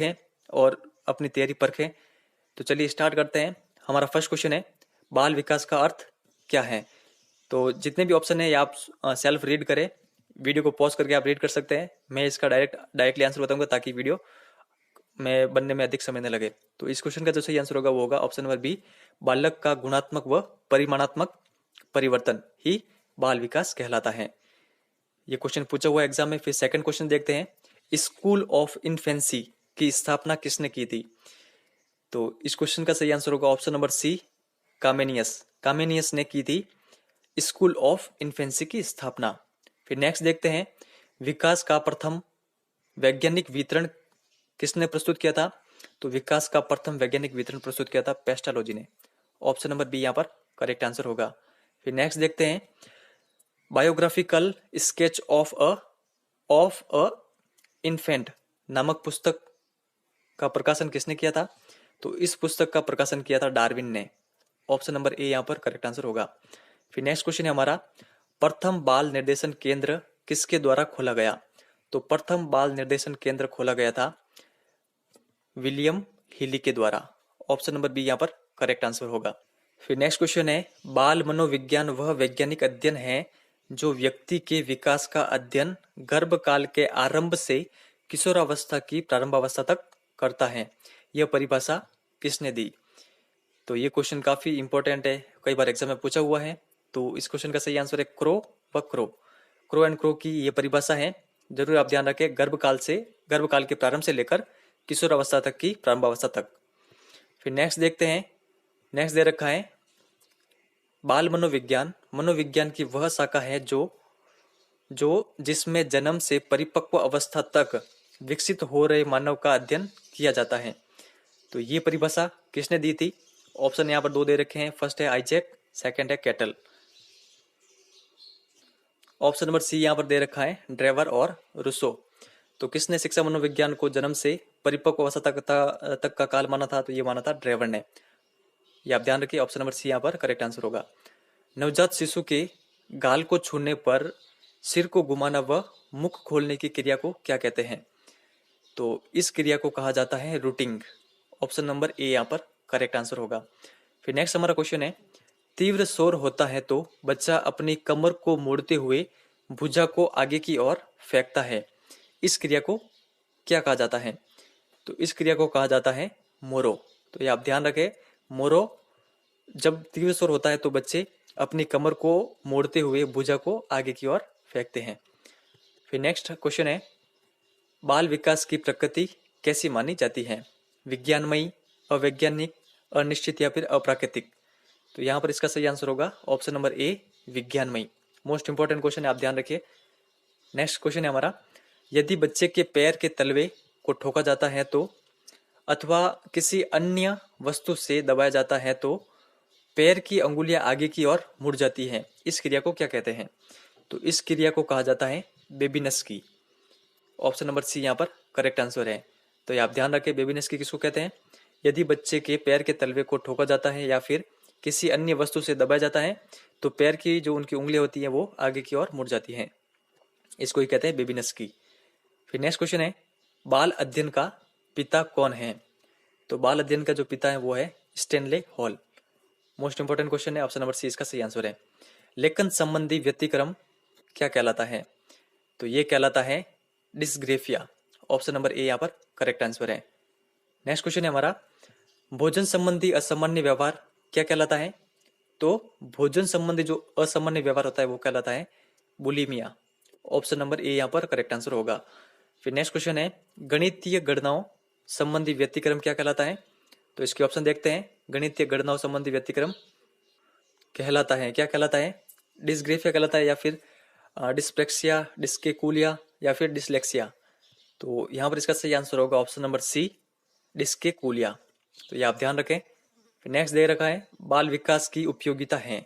हैं और अपनी तैयारी परखें। तो चलिए स्टार्ट करते हैं। हमारा फर्स्ट क्वेश्चन है, बाल विकास का अर्थ क्या है? तो जितने भी ऑप्शन है ये आप सेल्फ रीड करें, वीडियो को पॉज करके आप रीड कर सकते हैं। मैं इसका डायरेक्टली आंसर बताऊंगा ताकि वीडियो में बनने में अधिक समय न लगे। तो इस क्वेश्चन का जो सही आंसर होगा वो होगा ऑप्शन नंबर बी, बालक का गुणात्मक व परिमाणात्मक परिवर्तन ही बाल विकास कहलाता है। ये क्वेश्चन पूछा हुआ एग्जाम में। फिर सेकंड क्वेश्चन देखते हैं, स्कूल ऑफ इन्फेंसी की स्थापना किसने की थी? तो इस क्वेश्चन का सही आंसर होगा ऑप्शन नंबर सी, कामेनियस। कामेनियस ने की थी स्कूल ऑफ इन्फेंसी की स्थापना। फिर नेक्स्ट देखते हैं, विकास का प्रथम वैज्ञानिक वितरण किसने प्रस्तुत किया था? तो विकास का प्रथम वैज्ञानिक वितरण प्रस्तुत किया था पेस्टालोजी ने। ऑप्शन नंबर बी यहाँ पर करेक्ट आंसर होगा। फिर नेक्स्ट देखते हैं, biographical sketch of a infant नामक पुस्तक का प्रकाशन किसने किया था? तो इस पुस्तक का प्रकाशन किया था डार्विन ने। ऑप्शन नंबर ए यहाँ पर करेक्ट आंसर होगा। फिर नेक्स्ट क्वेश्चन है हमारा, प्रथम बाल निर्देशन केंद्र किसके द्वारा खोला गया? तो प्रथम बाल निर्देशन केंद्र खोला गया था विलियम हिली के द्वारा। ऑप्शन नंबर बी यहाँ पर करेक्ट आंसर होगा। फिर नेक्स्ट क्वेश्चन है, बाल मनोविज्ञान वह वैज्ञानिक अध्ययन है जो व्यक्ति के विकास का अध्ययन गर्भकाल के आरंभ से किशोरावस्था की प्रारंभावस्था तक करता है। यह परिभाषा किसने दी? तो ये क्वेश्चन काफी इंपॉर्टेंट है, कई बार एग्जाम में पूछा हुआ है। तो इस क्वेश्चन का सही आंसर है क्रो व क्रो। क्रो एंड क्रो की ये परिभाषा है, जरूर आप ध्यान रखें, गर्भकाल के प्रारंभ से लेकर किशोरावस्था तक की प्रारंभावस्था तक। फिर नेक्स्ट देखते हैं, नेक्स्ट दे रखा है, बाल मनोविज्ञान मनोविज्ञान की वह शाखा है जो जिसमें जन्म से परिपक्व अवस्था तक विकसित हो रहे मानव का अध्ययन किया जाता है। तो ये परिभाषा किसने दी थी? ऑप्शन यहाँ पर दो दे रखे हैं, फर्स्ट है आइजैक, सेकंड है कैटल। ऑप्शन नंबर सी यहाँ पर दे रखा है ड्रेवर और रूसो। तो किसने शिक्षा मनोविज्ञान को जन्म से परिपक्व अवस्था तक का काल माना था? तो ये माना था ड्रेवर ने। ये आप ध्यान रखिए, ऑप्शन नंबर सी यहाँ पर करेक्ट आंसर होगा। नवजात शिशु के गाल को छूने पर सिर को घुमाना व मुख खोलने की क्रिया को क्या कहते हैं? तो इस क्रिया को कहा जाता है रूटिंग। ऑप्शन नंबर ए यहाँ पर करेक्ट आंसर होगा। फिर नेक्स्ट हमारा क्वेश्चन है, तीव्र शोर होता है तो बच्चा अपनी कमर को मोड़ते हुए भुजा को आगे की ओर फेंकता है। इस क्रिया को क्या कहा जाता है? तो इस क्रिया को कहा जाता है मोरो। तो ये आप ध्यान रखें, मोरो, जब तीव्र शोर होता है तो बच्चे अपनी कमर को मोड़ते हुए भुजा को आगे की ओर फेंकते हैं। फिर नेक्स्ट क्वेश्चन है, बाल विकास की प्रकृति कैसी मानी जाती है? विज्ञानमयी, अवैज्ञानिक, अनिश्चित या फिर अप्राकृतिक? तो यहाँ पर इसका सही आंसर होगा ऑप्शन नंबर ए, विज्ञानमयी। मोस्ट इंपॉर्टेंट क्वेश्चन है, आप ध्यान रखिए। नेक्स्ट क्वेश्चन है हमारा, यदि बच्चे के पैर के तलवे को ठोका जाता है तो अथवा किसी अन्य वस्तु से दबाया जाता है तो पैर की अंगुलियां आगे की ओर मुड़ जाती हैं। इस क्रिया को क्या कहते हैं? तो इस क्रिया को कहा जाता है बेबीनेस की। ऑप्शन नंबर सी यहाँ पर करेक्ट आंसर है। तो ये आप ध्यान रखें, बेबीनेस की किसको कहते हैं? यदि बच्चे के पैर के तलवे को ठोका जाता है या फिर किसी अन्य वस्तु से दबाया जाता है तो पैर की जो उनकी उंगलियां होती हैं वो आगे की ओर मुड़ जाती हैं। इसको ही कहते हैं बेबीनेस की। फिर नेक्स्ट क्वेश्चन है, बाल अध्ययन का पिता कौन है? तो बाल अध्ययन का जो पिता है वो है Stanley hall. Most important question है, ऑप्शन नंबर सी इसका सही आंसर है। लेखन संबंधी व्यतिक्रम क्या कहलाता है? तो ये कहलाता है डिस्ग्रेफिया। ऑप्शन नंबर ए यहाँ पर करेक्ट आंसर है। नेक्स्ट क्वेश्चन है हमारा, भोजन संबंधी असामान्य व्यवहार क्या कहलाता है? तो भोजन संबंधी जो असामान्य व्यवहार होता है वो कहलाता है बुलिमिया। ऑप्शन नंबर ए यहाँ पर करेक्ट आंसर होगा। फिर नेक्स्ट क्वेश्चन है, गणितीय गणनाओं संबंधी व्यतिक्रम क्या कहलाता है? तो इसके ऑप्शन देखते हैं। गणितीय गणनाओं संबंधी व्यतिक्रम कहलाता है, क्या कहलाता है? डिस्ग्रेफिया कहलाता है या फिर डिस्प्लेक्सिया, डिस्केकुलिया या फिर डिसलेक्सिया? तो यहाँ पर इसका सही आंसर होगा ऑप्शन नंबर सी, डिस्केकुलिया। तो ये आप ध्यान रखें। फिर नेक्स्ट दे रखा है, बाल विकास की उपयोगिता है।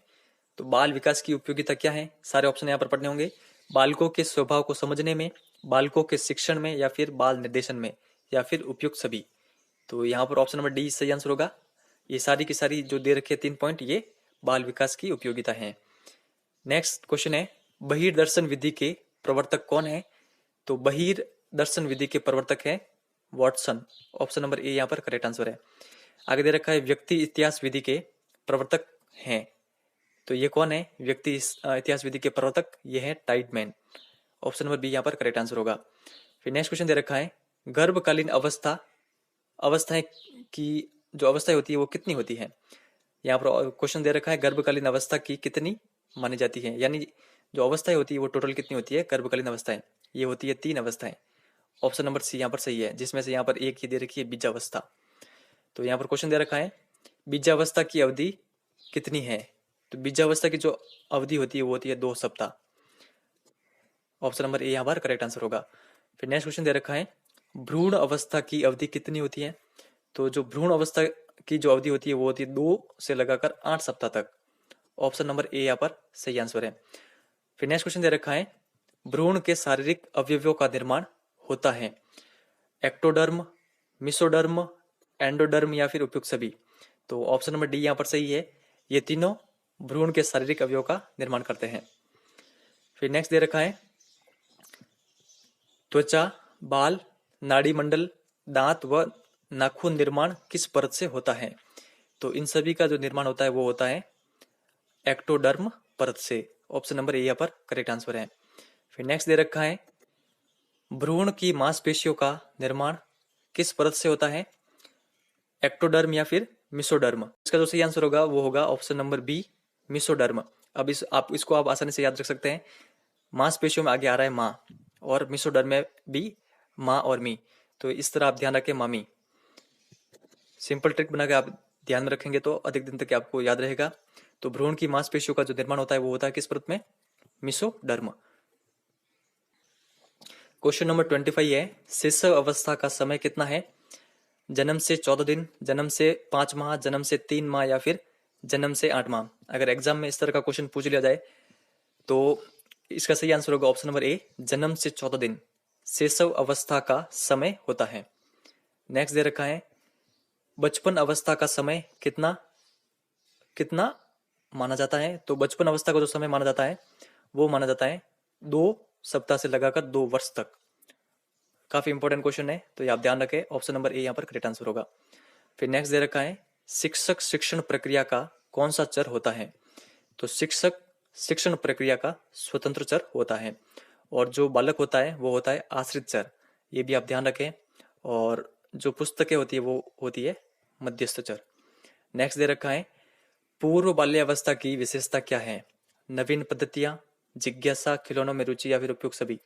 तो बाल विकास की उपयोगिता क्या है? सारे ऑप्शन यहाँ पर पढ़ने होंगे। बालकों के स्वभाव को समझने में, बालकों के शिक्षण में या फिर बाल निर्देशन में या फिर उपयुक्त सभी? तो यहाँ पर ऑप्शन नंबर डी सही आंसर होगा। ये सारी की सारी जो दे रखे 3 पॉइंट ये बाल विकास की उपयोगिता है। नेक्स्ट क्वेश्चन है, बहिर्दर्शन विधि के प्रवर्तक कौन है? तो बहिर्दर्शन विधि के प्रवर्तक है वॉटसन। ऑप्शन नंबर ए यहाँ पर करेक्ट आंसर है। आगे दे रखा है व्यक्ति इतिहास विधि के प्रवर्तक हैं, तो ये कौन है व्यक्ति इतिहास विधि के प्रवर्तक? ये है टाइडमैन। ऑप्शन नंबर बी यहाँ पर करेक्ट आंसर होगा। फिर नेक्स्ट क्वेश्चन दे रखा है गर्भकालीन अवस्थाएं की जो अवस्थाएं होती है वो कितनी होती है? यहाँ पर क्वेश्चन दे रखा है गर्भकालीन अवस्था की कितनी मानी जाती है, यानी जो अवस्थाएं होती है वो टोटल कितनी होती है गर्भकालीन अवस्थाएं? ये होती है 3 अवस्थाएं। ऑप्शन नंबर सी यहाँ पर सही है, जिसमें से यहाँ पर एक ही दे रखी है बीजावस्था। तो यहाँ पर क्वेश्चन दे रखा है बीजावस्था की अवधि कितनी है? तो बीजावस्था की जो अवधि होती है वो होती है 2 सप्ताह। ऑप्शन नंबर ए यहाँ पर करेक्ट आंसर होगा। फिर नेक्स्ट क्वेश्चन दे रखा है भ्रूण अवस्था की अवधि कितनी होती है? तो जो भ्रूण अवस्था की जो अवधि होती है वो होती है 2 से लगाकर 8 सप्ताह तक। ऑप्शन नंबर ए यहाँ पर सही आंसर है। फिर नेक्स्ट क्वेश्चन दे रखा है भ्रूण के शारीरिक अवयवों का निर्माण होता है एक्टोडर्म, मिसोडर्म, एंडोडर्म या फिर उपयुक्त सभी। तो ऑप्शन नंबर डी यहाँ पर सही है, ये तीनों भ्रूण के शारीरिक अवयवों का निर्माण करते हैं। फिर नेक्स्ट दे रखा है त्वचा, बाल, नाड़ी मंडल, दांत व नाखून निर्माण किस परत से होता है? तो इन सभी का जो निर्माण होता है वो होता है एक्टोडर्म परत से। ऑप्शन नंबर ए यहाँ पर करेक्ट आंसर है। फिर नेक्स्ट दे रखा है भ्रूण की मांसपेशियों का निर्माण किस परत से होता है एक्टोडर्म या फिर मिसोडर्म? इसका जो सही आंसर होगा वो होगा ऑप्शन नंबर बी मिसोडर्म। अब आप इसको आसानी से याद रख सकते हैं, मांसपेशियों में आगे आ रहा है माँ और मिसोडर्म में भी माँ और मी, तो इस तरह आप ध्यान रखें मामी। सिंपल ट्रिक बना के आप ध्यान में रखेंगे तो अधिक दिन तक आपको याद रहेगा। तो भ्रूण की मांसपेशियों का जो निर्माण होता है वो होता है किस परत में? मिसोडर्म। क्वेश्चन नंबर 25 है शिशु अवस्था का समय कितना है? जन्म से 14 दिन, जन्म से 5 माह, जन्म से 3 माह या फिर जन्म से 8 माह। अगर एग्जाम में इस तरह का क्वेश्चन पूछ लिया जाए तो इसका सही आंसर होगा ऑप्शन नंबर ए जन्म से 14 दिन शिशु अवस्था का समय होता है। नेक्स्ट दे रखा है बचपन अवस्था का समय कितना कितना माना जाता है? तो बचपन अवस्था का जो समय माना जाता है वो माना जाता है 2 सप्ताह से लगाकर 2 वर्ष तक। काफी इंपॉर्टेंट क्वेश्चन है, तो ये आप ध्यान रखें। ऑप्शन नंबर ए यहाँ पर करेक्ट आंसर होगा। फिर नेक्स्ट दे रखा है शिक्षक शिक्षण प्रक्रिया का कौन सा चर होता है? तो शिक्षक शिक्षण प्रक्रिया का स्वतंत्र चर होता है और जो बालक होता है वो होता है आश्रित चर। ये भी आप ध्यान रखें। और जो पुस्तकें होती है वो होती है मध्यस्थ चर। नेक्स्ट दे रखा है पूर्व बाल्यावस्था की विशेषता क्या है? नवीन पद्धतियां, जिज्ञासा, खिलौनों में रुचि या फिर उपयुक्त सभी।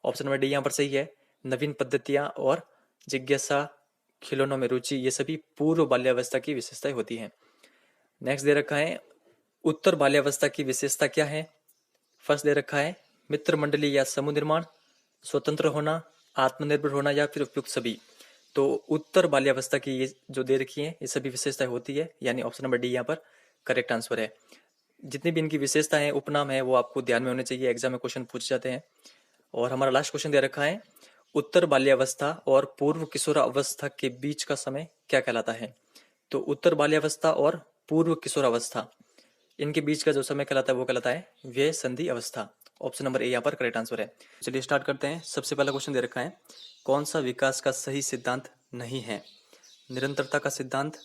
ऑप्शन नंबर डी यहाँ पर सही है, नवीन पद्धतियां और जिज्ञासा, खिलौनों में रुचि ये सभी पूर्व बाल्यावस्था की विशेषताएं होती हैं। नेक्स्ट दे रखा है उत्तर बाल्यावस्था की विशेषता क्या है? फर्स्ट दे रखा है मित्र मंडली या समूह निर्माण, स्वतंत्र होना, आत्मनिर्भर होना या फिर उपयुक्त सभी। तो उत्तर बाल्यावस्था की ये जो दे रखी है ये सभी विशेषताएं होती है, यानी ऑप्शन नंबर डी यहाँ पर करेक्ट आंसर है। जितनी भी इनकी विशेषता है उपनाम है वो आपको ध्यान में होने चाहिए, एग्जाम में क्वेश्चन पूछ जाते हैं। और हमारा लास्ट क्वेश्चन दे रखा है उत्तर बाल्यावस्था और पूर्व किशोरावस्था के बीच का समय क्या कहलाता है? तो उत्तर बाल्यावस्था और पूर्व किशोरावस्था इनके बीच का जो समय कहलाता है वो कहलाता है व्यय संधि अवस्था। ऑप्शन नंबर ए यहाँ पर करेक्ट आंसर है। चलिए स्टार्ट करते हैं। सबसे पहला क्वेश्चन दे रखा है कौन सा विकास का सही सिद्धांत नहीं है? निरंतरता का सिद्धांत,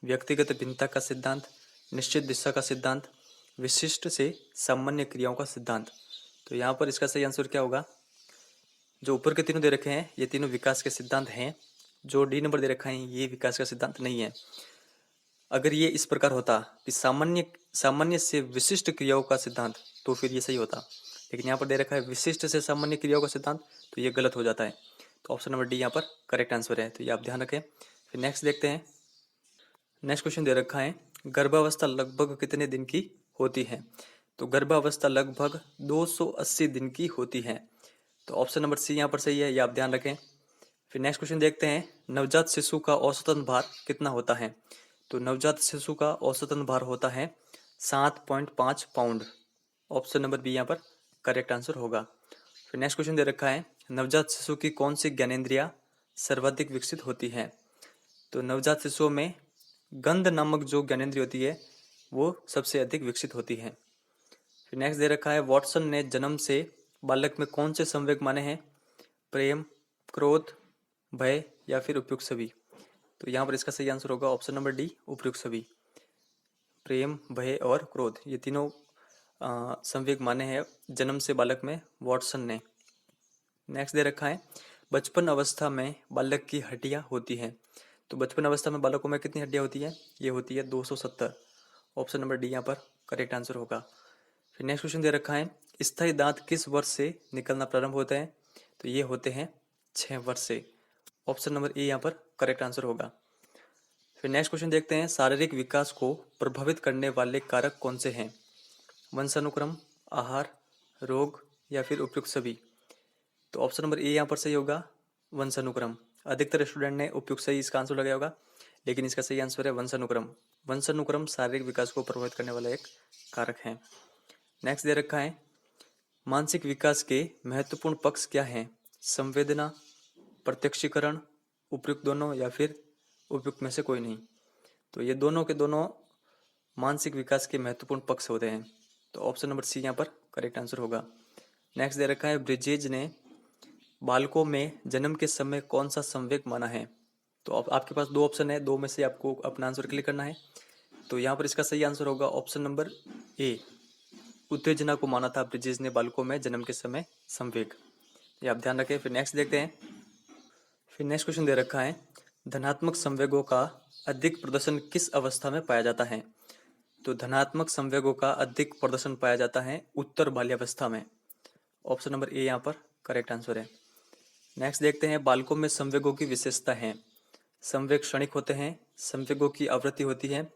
व्यक्तिगत भिन्नता का सिद्धांत, निश्चित दिशा का सिद्धांत, विशिष्ट से सामान्य क्रियाओं का सिद्धांत। तो यहाँ पर इसका सही आंसर क्या होगा? जो ऊपर के तीनों दे रखे हैं ये तीनों विकास के सिद्धांत हैं, जो डी नंबर दे रखा है ये विकास का सिद्धांत नहीं है। अगर ये इस प्रकार होता कि सामान्य से विशिष्ट क्रियाओं का सिद्धांत तो फिर ये सही होता, लेकिन यहाँ पर दे रखा है विशिष्ट से सामान्य क्रियाओं का सिद्धांत, तो ये गलत हो जाता है। तो ऑप्शन नंबर डी यहाँ पर करेक्ट आंसर है, तो ये आप ध्यान रखें। फिर नेक्स्ट देखते हैं। नेक्स्ट क्वेश्चन दे रखा है गर्भावस्था लगभग कितने दिन की होती है? तो गर्भावस्था लगभग 280 दिन की होती है। तो ऑप्शन नंबर सी यहाँ पर सही है, ये आप ध्यान रखें। फिर नेक्स्ट क्वेश्चन देखते हैं नवजात शिशु का औसतन भार कितना होता है? तो नवजात शिशु का औसतन भार होता है 7.5 पाउंड। ऑप्शन नंबर बी यहाँ पर करेक्ट आंसर होगा। फिर नेक्स्ट क्वेश्चन दे रखा है नवजात शिशु की कौन सी ज्ञानेंद्रिया सर्वाधिक विकसित होती है? तो नवजात शिशुओं में गंध नामक जो ज्ञानेंद्रिय होती है वो सबसे अधिक विकसित होती है। फिर नेक्स्ट दे रखा है वॉटसन ने जन्म से बालक में कौन से संवेग माने हैं? प्रेम, क्रोध, भय या फिर उपयुक्त सभी। तो यहाँ पर इसका सही आंसर होगा ऑप्शन नंबर डी, उपयुक्त सभी। प्रेम, भय और क्रोध, ये तीनों संवेग माने हैं जन्म से बालक में वॉटसन ने। नेक्स्ट दे रखा है, बचपन अवस्था में बालक की हड्डियां होती हैं। तो बचपन अवस्था में बालकों में कितनी हड्डियां होती है? ये होती है 270। ऑप्शन नंबर डी यहाँ पर करेक्ट आंसर होगा। फिर नेक्स्ट क्वेश्चन दे रखा है, स्थायी दांत किस वर्ष से निकलना प्रारंभ होते हैं? तो ये होते हैं 6 वर्ष से। ऑप्शन नंबर ए यहाँ पर करेक्ट आंसर होगा। फिर नेक्स्ट क्वेश्चन देखते हैं, शारीरिक विकास को प्रभावित करने वाले कारक कौन से हैं? वंशानुक्रम, आहार, रोग या फिर उपयुक्त सभी। तो ऑप्शन नंबर ए यहाँ पर सही होगा, वंशानुक्रम। अधिकतर स्टूडेंट ने उपयुक्त सही इसका आंसर लगाया होगा, लेकिन इसका सही आंसर है वंशानुक्रम। वंशानुक्रम शारीरिक विकास को प्रभावित करने वाला एक कारक है। नेक्स्ट दे रखा है, मानसिक विकास के महत्वपूर्ण पक्ष क्या हैं? संवेदना, प्रत्यक्षीकरण, उपयुक्त दोनों या फिर उपयुक्त में से कोई नहीं। तो ये दोनों के दोनों मानसिक विकास के महत्वपूर्ण पक्ष होते हैं। तो ऑप्शन नंबर सी यहाँ पर करेक्ट आंसर होगा। नेक्स्ट दे रखा है, ब्रिजेज ने बालकों में जन्म के समय कौन सा संवेग माना है? तो आपके पास दो ऑप्शन है, दो में से आपको अपना आंसर क्लिक करना है। तो यहाँ पर इसका सही आंसर होगा ऑप्शन नंबर ए, उत्तेजना को माना था ब्रिजेज ने बालकों में जन्म के समय संवेग। ये आप ध्यान रखें। फिर नेक्स्ट देखते हैं। फिर नेक्स्ट क्वेश्चन दे रखा है, धनात्मक संवेगों का अधिक प्रदर्शन किस अवस्था में पाया जाता है? तो धनात्मक संवेगों का अधिक प्रदर्शन पाया जाता है उत्तर बाल्यावस्था में। ऑप्शन नंबर ए यहाँ पर करेक्ट आंसर है। नेक्स्ट देखते हैं, बालकों में संवेगों की विशेषता है। संवेग क्षणिक होते हैं, संवेगों की आवृत्ति होती है,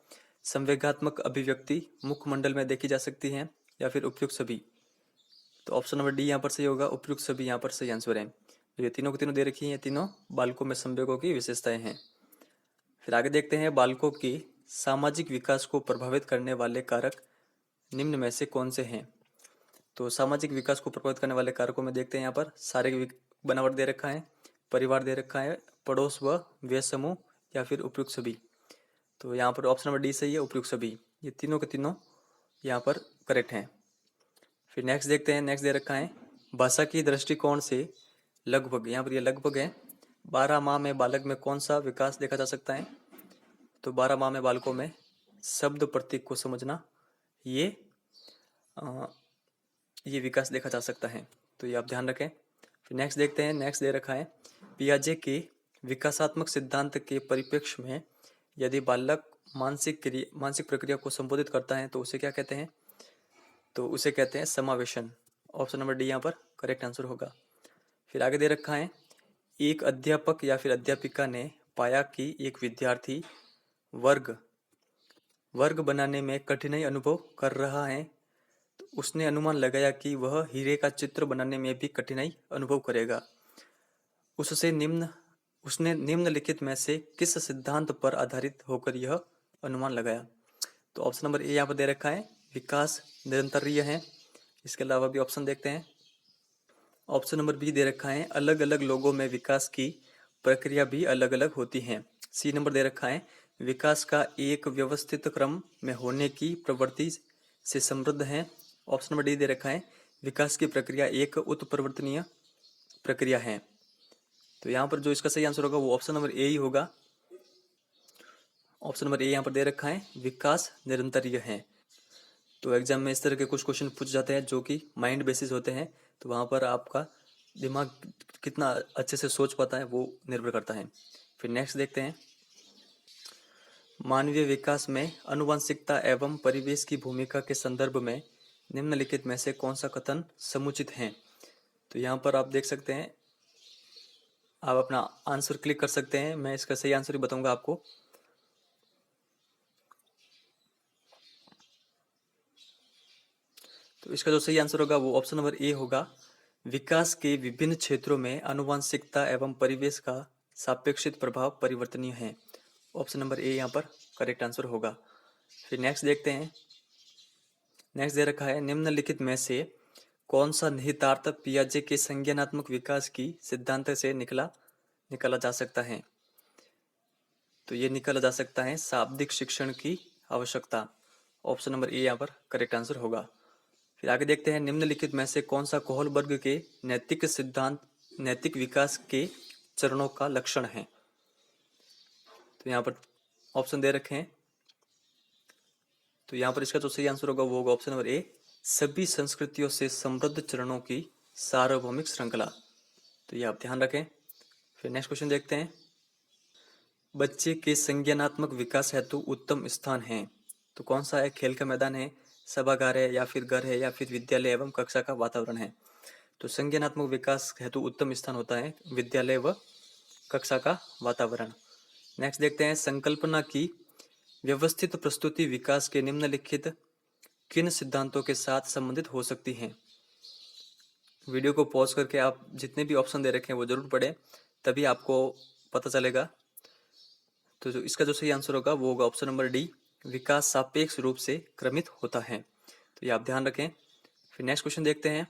संवेगात्मक अभिव्यक्ति मुखमंडल में देखी जा सकती है या फिर उपयुक्त सभी। तो ऑप्शन नंबर डी यहाँ पर सही होगा, उपयुक्त सभी यहाँ पर सही आंसर है। तो ये तीनों को तीनों दे रखी हैं, तीनों बालकों में संवेगों की विशेषताएं हैं। फिर आगे देखते हैं, बालकों की सामाजिक विकास को प्रभावित करने वाले कारक निम्न में से कौन से हैं? तो सामाजिक विकास को प्रभावित करने वाले कारकों में देखते हैं, यहाँ पर शारीरिक बनावट दे रखा है, परिवार दे रखा है, पड़ोस व व्यय समूह या फिर उपयुक्त सभी। तो यहाँ पर ऑप्शन नंबर डी सही है, उपयुक्त सभी। ये तीनों के तीनों यहाँ पर करेक्ट हैं। फिर नेक्स्ट देखते हैं, नेक्स्ट दे रखा है, भाषा की दृष्टिकोण से लगभग, यहाँ पर ये लगभग है, 12 माह में बालक में कौन सा विकास देखा जा सकता है? तो 12 माह में बालकों में शब्द प्रतीक को समझना, ये विकास देखा जा सकता है। तो ये आप ध्यान रखें। फिर नेक्स्ट देखते हैं, नेक्स्ट दे रखा है, पियाजे के विकासात्मक सिद्धांत के परिप्रेक्ष्य में यदि बालक मानसिक प्रक्रिया को संबोधित करता है तो उसे क्या कहते हैं? तो उसे कहते हैं समावेशन। ऑप्शन नंबर डी यहाँ पर करेक्ट आंसर होगा। फिर आगे दे रखा है, एक अध्यापक या फिर अध्यापिका ने पाया कि एक विद्यार्थी वर्ग बनाने में कठिनाई अनुभव कर रहा है, तो उसने अनुमान लगाया कि वह हीरे का चित्र बनाने में भी कठिनाई अनुभव करेगा। उसने निम्नलिखित में से किस सिद्धांत पर आधारित होकर यह अनुमान लगाया? तो ऑप्शन नंबर ए यहाँ पर दे रखा है, विकास निरंतरीय है। इसके अलावा भी ऑप्शन देखते हैं। ऑप्शन नंबर बी दे रखा है, अलग अलग लोगों में विकास की प्रक्रिया भी अलग अलग होती है। सी नंबर दे रखा है, विकास का एक व्यवस्थित क्रम में होने की प्रवृत्ति से समृद्ध है। ऑप्शन नंबर डी दे रखा है, विकास की प्रक्रिया एक उत्परिवर्तनीय प्रक्रिया है। तो यहाँ पर जो इसका सही आंसर होगा वो ऑप्शन नंबर ए ही होगा। ऑप्शन नंबर ए यहाँ पर दे रखा है, विकास निरंतरीय है। तो एग्जाम में इस तरह के कुछ क्वेश्चन पूछ जाते हैं जो कि माइंड बेसिस होते हैं, तो वहाँ पर आपका दिमाग कितना अच्छे से सोच पाता है वो निर्भर करता है। फिर नेक्स्ट देखते हैं, मानवीय विकास में आनुवंशिकता एवं परिवेश की भूमिका के संदर्भ में निम्नलिखित में से कौन सा कथन समुचित है? तो यहाँ पर आप देख सकते हैं, आप अपना आंसर क्लिक कर सकते हैं। मैं इसका सही आंसर ही बताऊंगा आपको। तो इसका जो सही आंसर होगा वो ऑप्शन नंबर ए होगा, विकास के विभिन्न क्षेत्रों में आनुवंशिकता एवं परिवेश का सापेक्षित प्रभाव परिवर्तनीय है। ऑप्शन नंबर ए यहाँ पर करेक्ट आंसर होगा। फिर नेक्स्ट देखते हैं, नेक्स्ट दे रखा है, निम्नलिखित में से कौन सा निहितार्थ पियाजे के संज्ञानात्मक विकास की सिद्धांत से निकाला जा सकता है? तो ये निकाला जा सकता है शाब्दिक शिक्षण की आवश्यकता। ऑप्शन नंबर ए यहाँ पर करेक्ट आंसर होगा। फिर आगे देखते हैं, निम्नलिखित में से कौन सा कोहलबर्ग के नैतिक विकास के चरणों का लक्षण है? तो यहाँ पर ऑप्शन दे रखे हैं, तो यहाँ पर इसका जो सही आंसर होगा वो होगा ऑप्शन नंबर ए, सभी संस्कृतियों से समृद्ध चरणों की सार्वभौमिक श्रृंखला। तो ये आप ध्यान रखें। फिर नेक्स्ट क्वेश्चन देखते हैं, बच्चे के संज्ञानात्मक विकास हेतु उत्तम स्थान है? तो कौन सा है? खेल का मैदान है, सभागार है, या फिर घर है, या फिर विद्यालय एवं कक्षा का वातावरण है? तो संज्ञानात्मक विकास हेतु उत्तम स्थान होता है विद्यालय व कक्षा का वातावरण। नेक्स्ट देखते हैं, संकल्पना की व्यवस्थित प्रस्तुति विकास के निम्नलिखित किन सिद्धांतों के साथ संबंधित हो सकती है? वीडियो को पॉज करके आप जितने भी ऑप्शन दे रखे हैं वो जरूर पढ़ें, तभी आपको पता चलेगा। तो जो इसका जो सही आंसर होगा वो होगा ऑप्शन नंबर डी, विकास सापेक्ष रूप से क्रमित होता है। तो ये आप ध्यान रखें। फिर नेक्स्ट क्वेश्चन देखते हैं,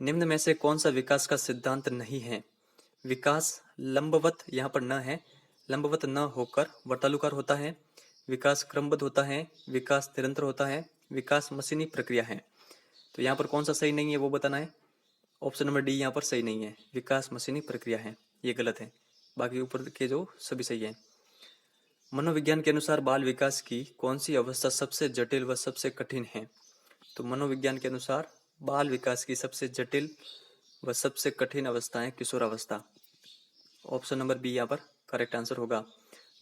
निम्न में से कौन सा विकास का सिद्धांत नहीं है? विकास लंबवत, यहाँ पर न है, लंबवत न होकर वर्तालुकार होता है, विकास क्रमबद्ध होता है, विकास निरंतर होता है, विकास मशीनी प्रक्रिया है। तो यहाँ पर कौन सा सही नहीं है वो बताना है। ऑप्शन नंबर डी यहाँ पर सही नहीं है, विकास मशीनी प्रक्रिया है, ये गलत है। बाकी ऊपर के जो सभी सही है। मनोविज्ञान के अनुसार बाल विकास की कौन सी अवस्था सबसे जटिल व सबसे कठिन है? तो मनोविज्ञान के अनुसार बाल विकास की सबसे जटिल व सबसे कठिन अवस्था है किशोरावस्था। ऑप्शन नंबर बी यहाँ पर करेक्ट आंसर होगा।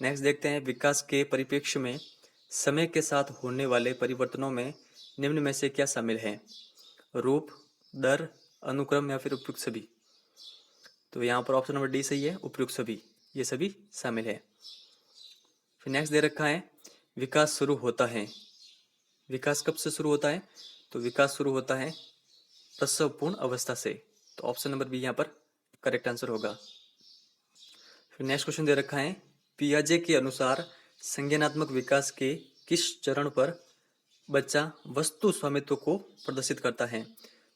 नेक्स्ट देखते हैं, विकास के परिप्रेक्ष्य में समय के साथ होने वाले परिवर्तनों में निम्न में से क्या शामिल है? रूप, दर, अनुक्रम या फिर उपयुक्त सभी? तो यहाँ पर ऑप्शन नंबर डी सही है, उपयुक्त सभी, ये सभी शामिल है। फिर नेक्स्ट दे रखा है, विकास शुरू होता है, विकास कब से शुरू होता है? तो विकास शुरू होता है प्रसवपूर्ण अवस्था से। तो ऑप्शन नंबर बी यहाँ पर करेक्ट आंसर होगा। फिर नेक्स्ट क्वेश्चन दे रखा है, पियाजे के अनुसार संज्ञानात्मक विकास के किस चरण पर बच्चा वस्तु स्वामित्व को प्रदर्शित करता है?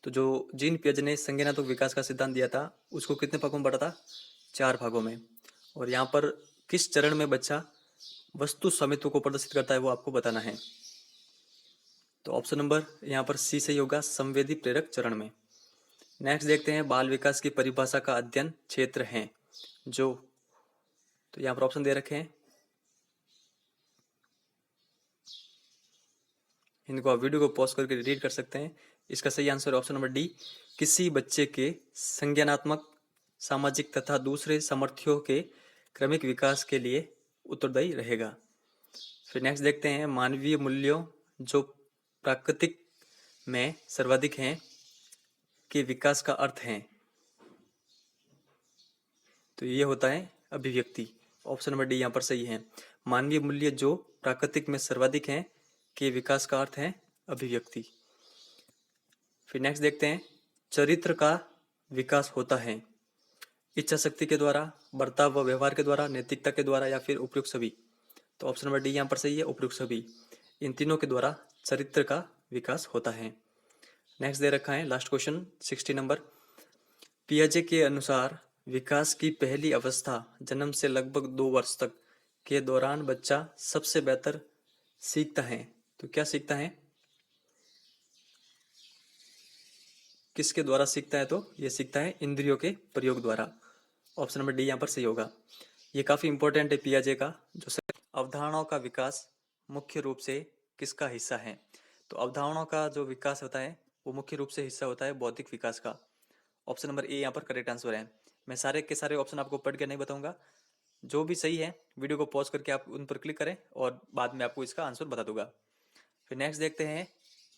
तो जो जीन पियाजे ने संज्ञानात्मक विकास का सिद्धांत दिया था उसको कितने भागों में बांटा था? 4 भागों में। और यहाँ पर किस चरण में बच्चा वस्तु स्वामित्व को प्रदर्शित करता है वो आपको बताना है। तो ऑप्शन नंबर यहाँ पर सी सही होगा, संवेदी प्रेरक चरण में। नेक्स्ट देखते हैं, बाल विकास की परिभाषा का अध्ययन क्षेत्र है जो, तो यहाँ पर ऑप्शन दे रखे हैं, इनको आप वीडियो को पॉज करके रीड कर सकते हैं। इसका सही आंसर ऑप्शन नंबर डी, किसी बच्चे के संज्ञानात्मक, सामाजिक तथा दूसरे सामर्थ्यों के क्रमिक विकास के लिए उत्तरदायी रहेगा। फिर नेक्स्ट देखते हैं, मानवीय मूल्यों जो प्राकृतिक में सर्वाधिक हैं के विकास का अर्थ है? तो ये होता है अभिव्यक्ति। ऑप्शन नंबर डी यहाँ पर सही है, मानवीय मूल्य जो प्राकृतिक में सर्वाधिक हैं के विकास का अर्थ है अभिव्यक्ति। फिर नेक्स्ट देखते हैं, चरित्र का विकास होता है इच्छा शक्ति के द्वारा, बर्ताव व व्यवहार के द्वारा, नैतिकता के द्वारा या फिर उपयुक्त सभी? तो ऑप्शन नंबर डी यहाँ पर सही है, उपयुक्त सभी। इन तीनों के द्वारा चरित्र का विकास होता है। नेक्स्ट दे रखा है लास्ट क्वेश्चन 60 नंबर, पियाजे के अनुसार विकास की पहली अवस्था जन्म से लगभग 2 वर्ष तक के दौरान बच्चा सबसे बेहतर सीखता है। तो क्या सीखता है, किसके द्वारा सीखता है? तो ये सीखता है इंद्रियों के प्रयोग द्वारा। ऑप्शन नंबर डी यहाँ पर सही होगा। ये काफी इंपॉर्टेंट है पियाजे का जो अवधारणाओं का विकास मुख्य रूप से किसका हिस्सा है? तो अवधारणाओं का जो विकास होता है वो मुख्य रूप से हिस्सा होता है बौद्धिक विकास का। ऑप्शन नंबर ए यहाँ पर करेक्ट आंसर है। मैं सारे के सारे ऑप्शन आपको पढ़ के नहीं बताऊंगा, जो भी सही है वीडियो को पॉज करके आप उन पर क्लिक करें और बाद में आपको इसका आंसर बता दूंगा। फिर नेक्स्ट देखते हैं,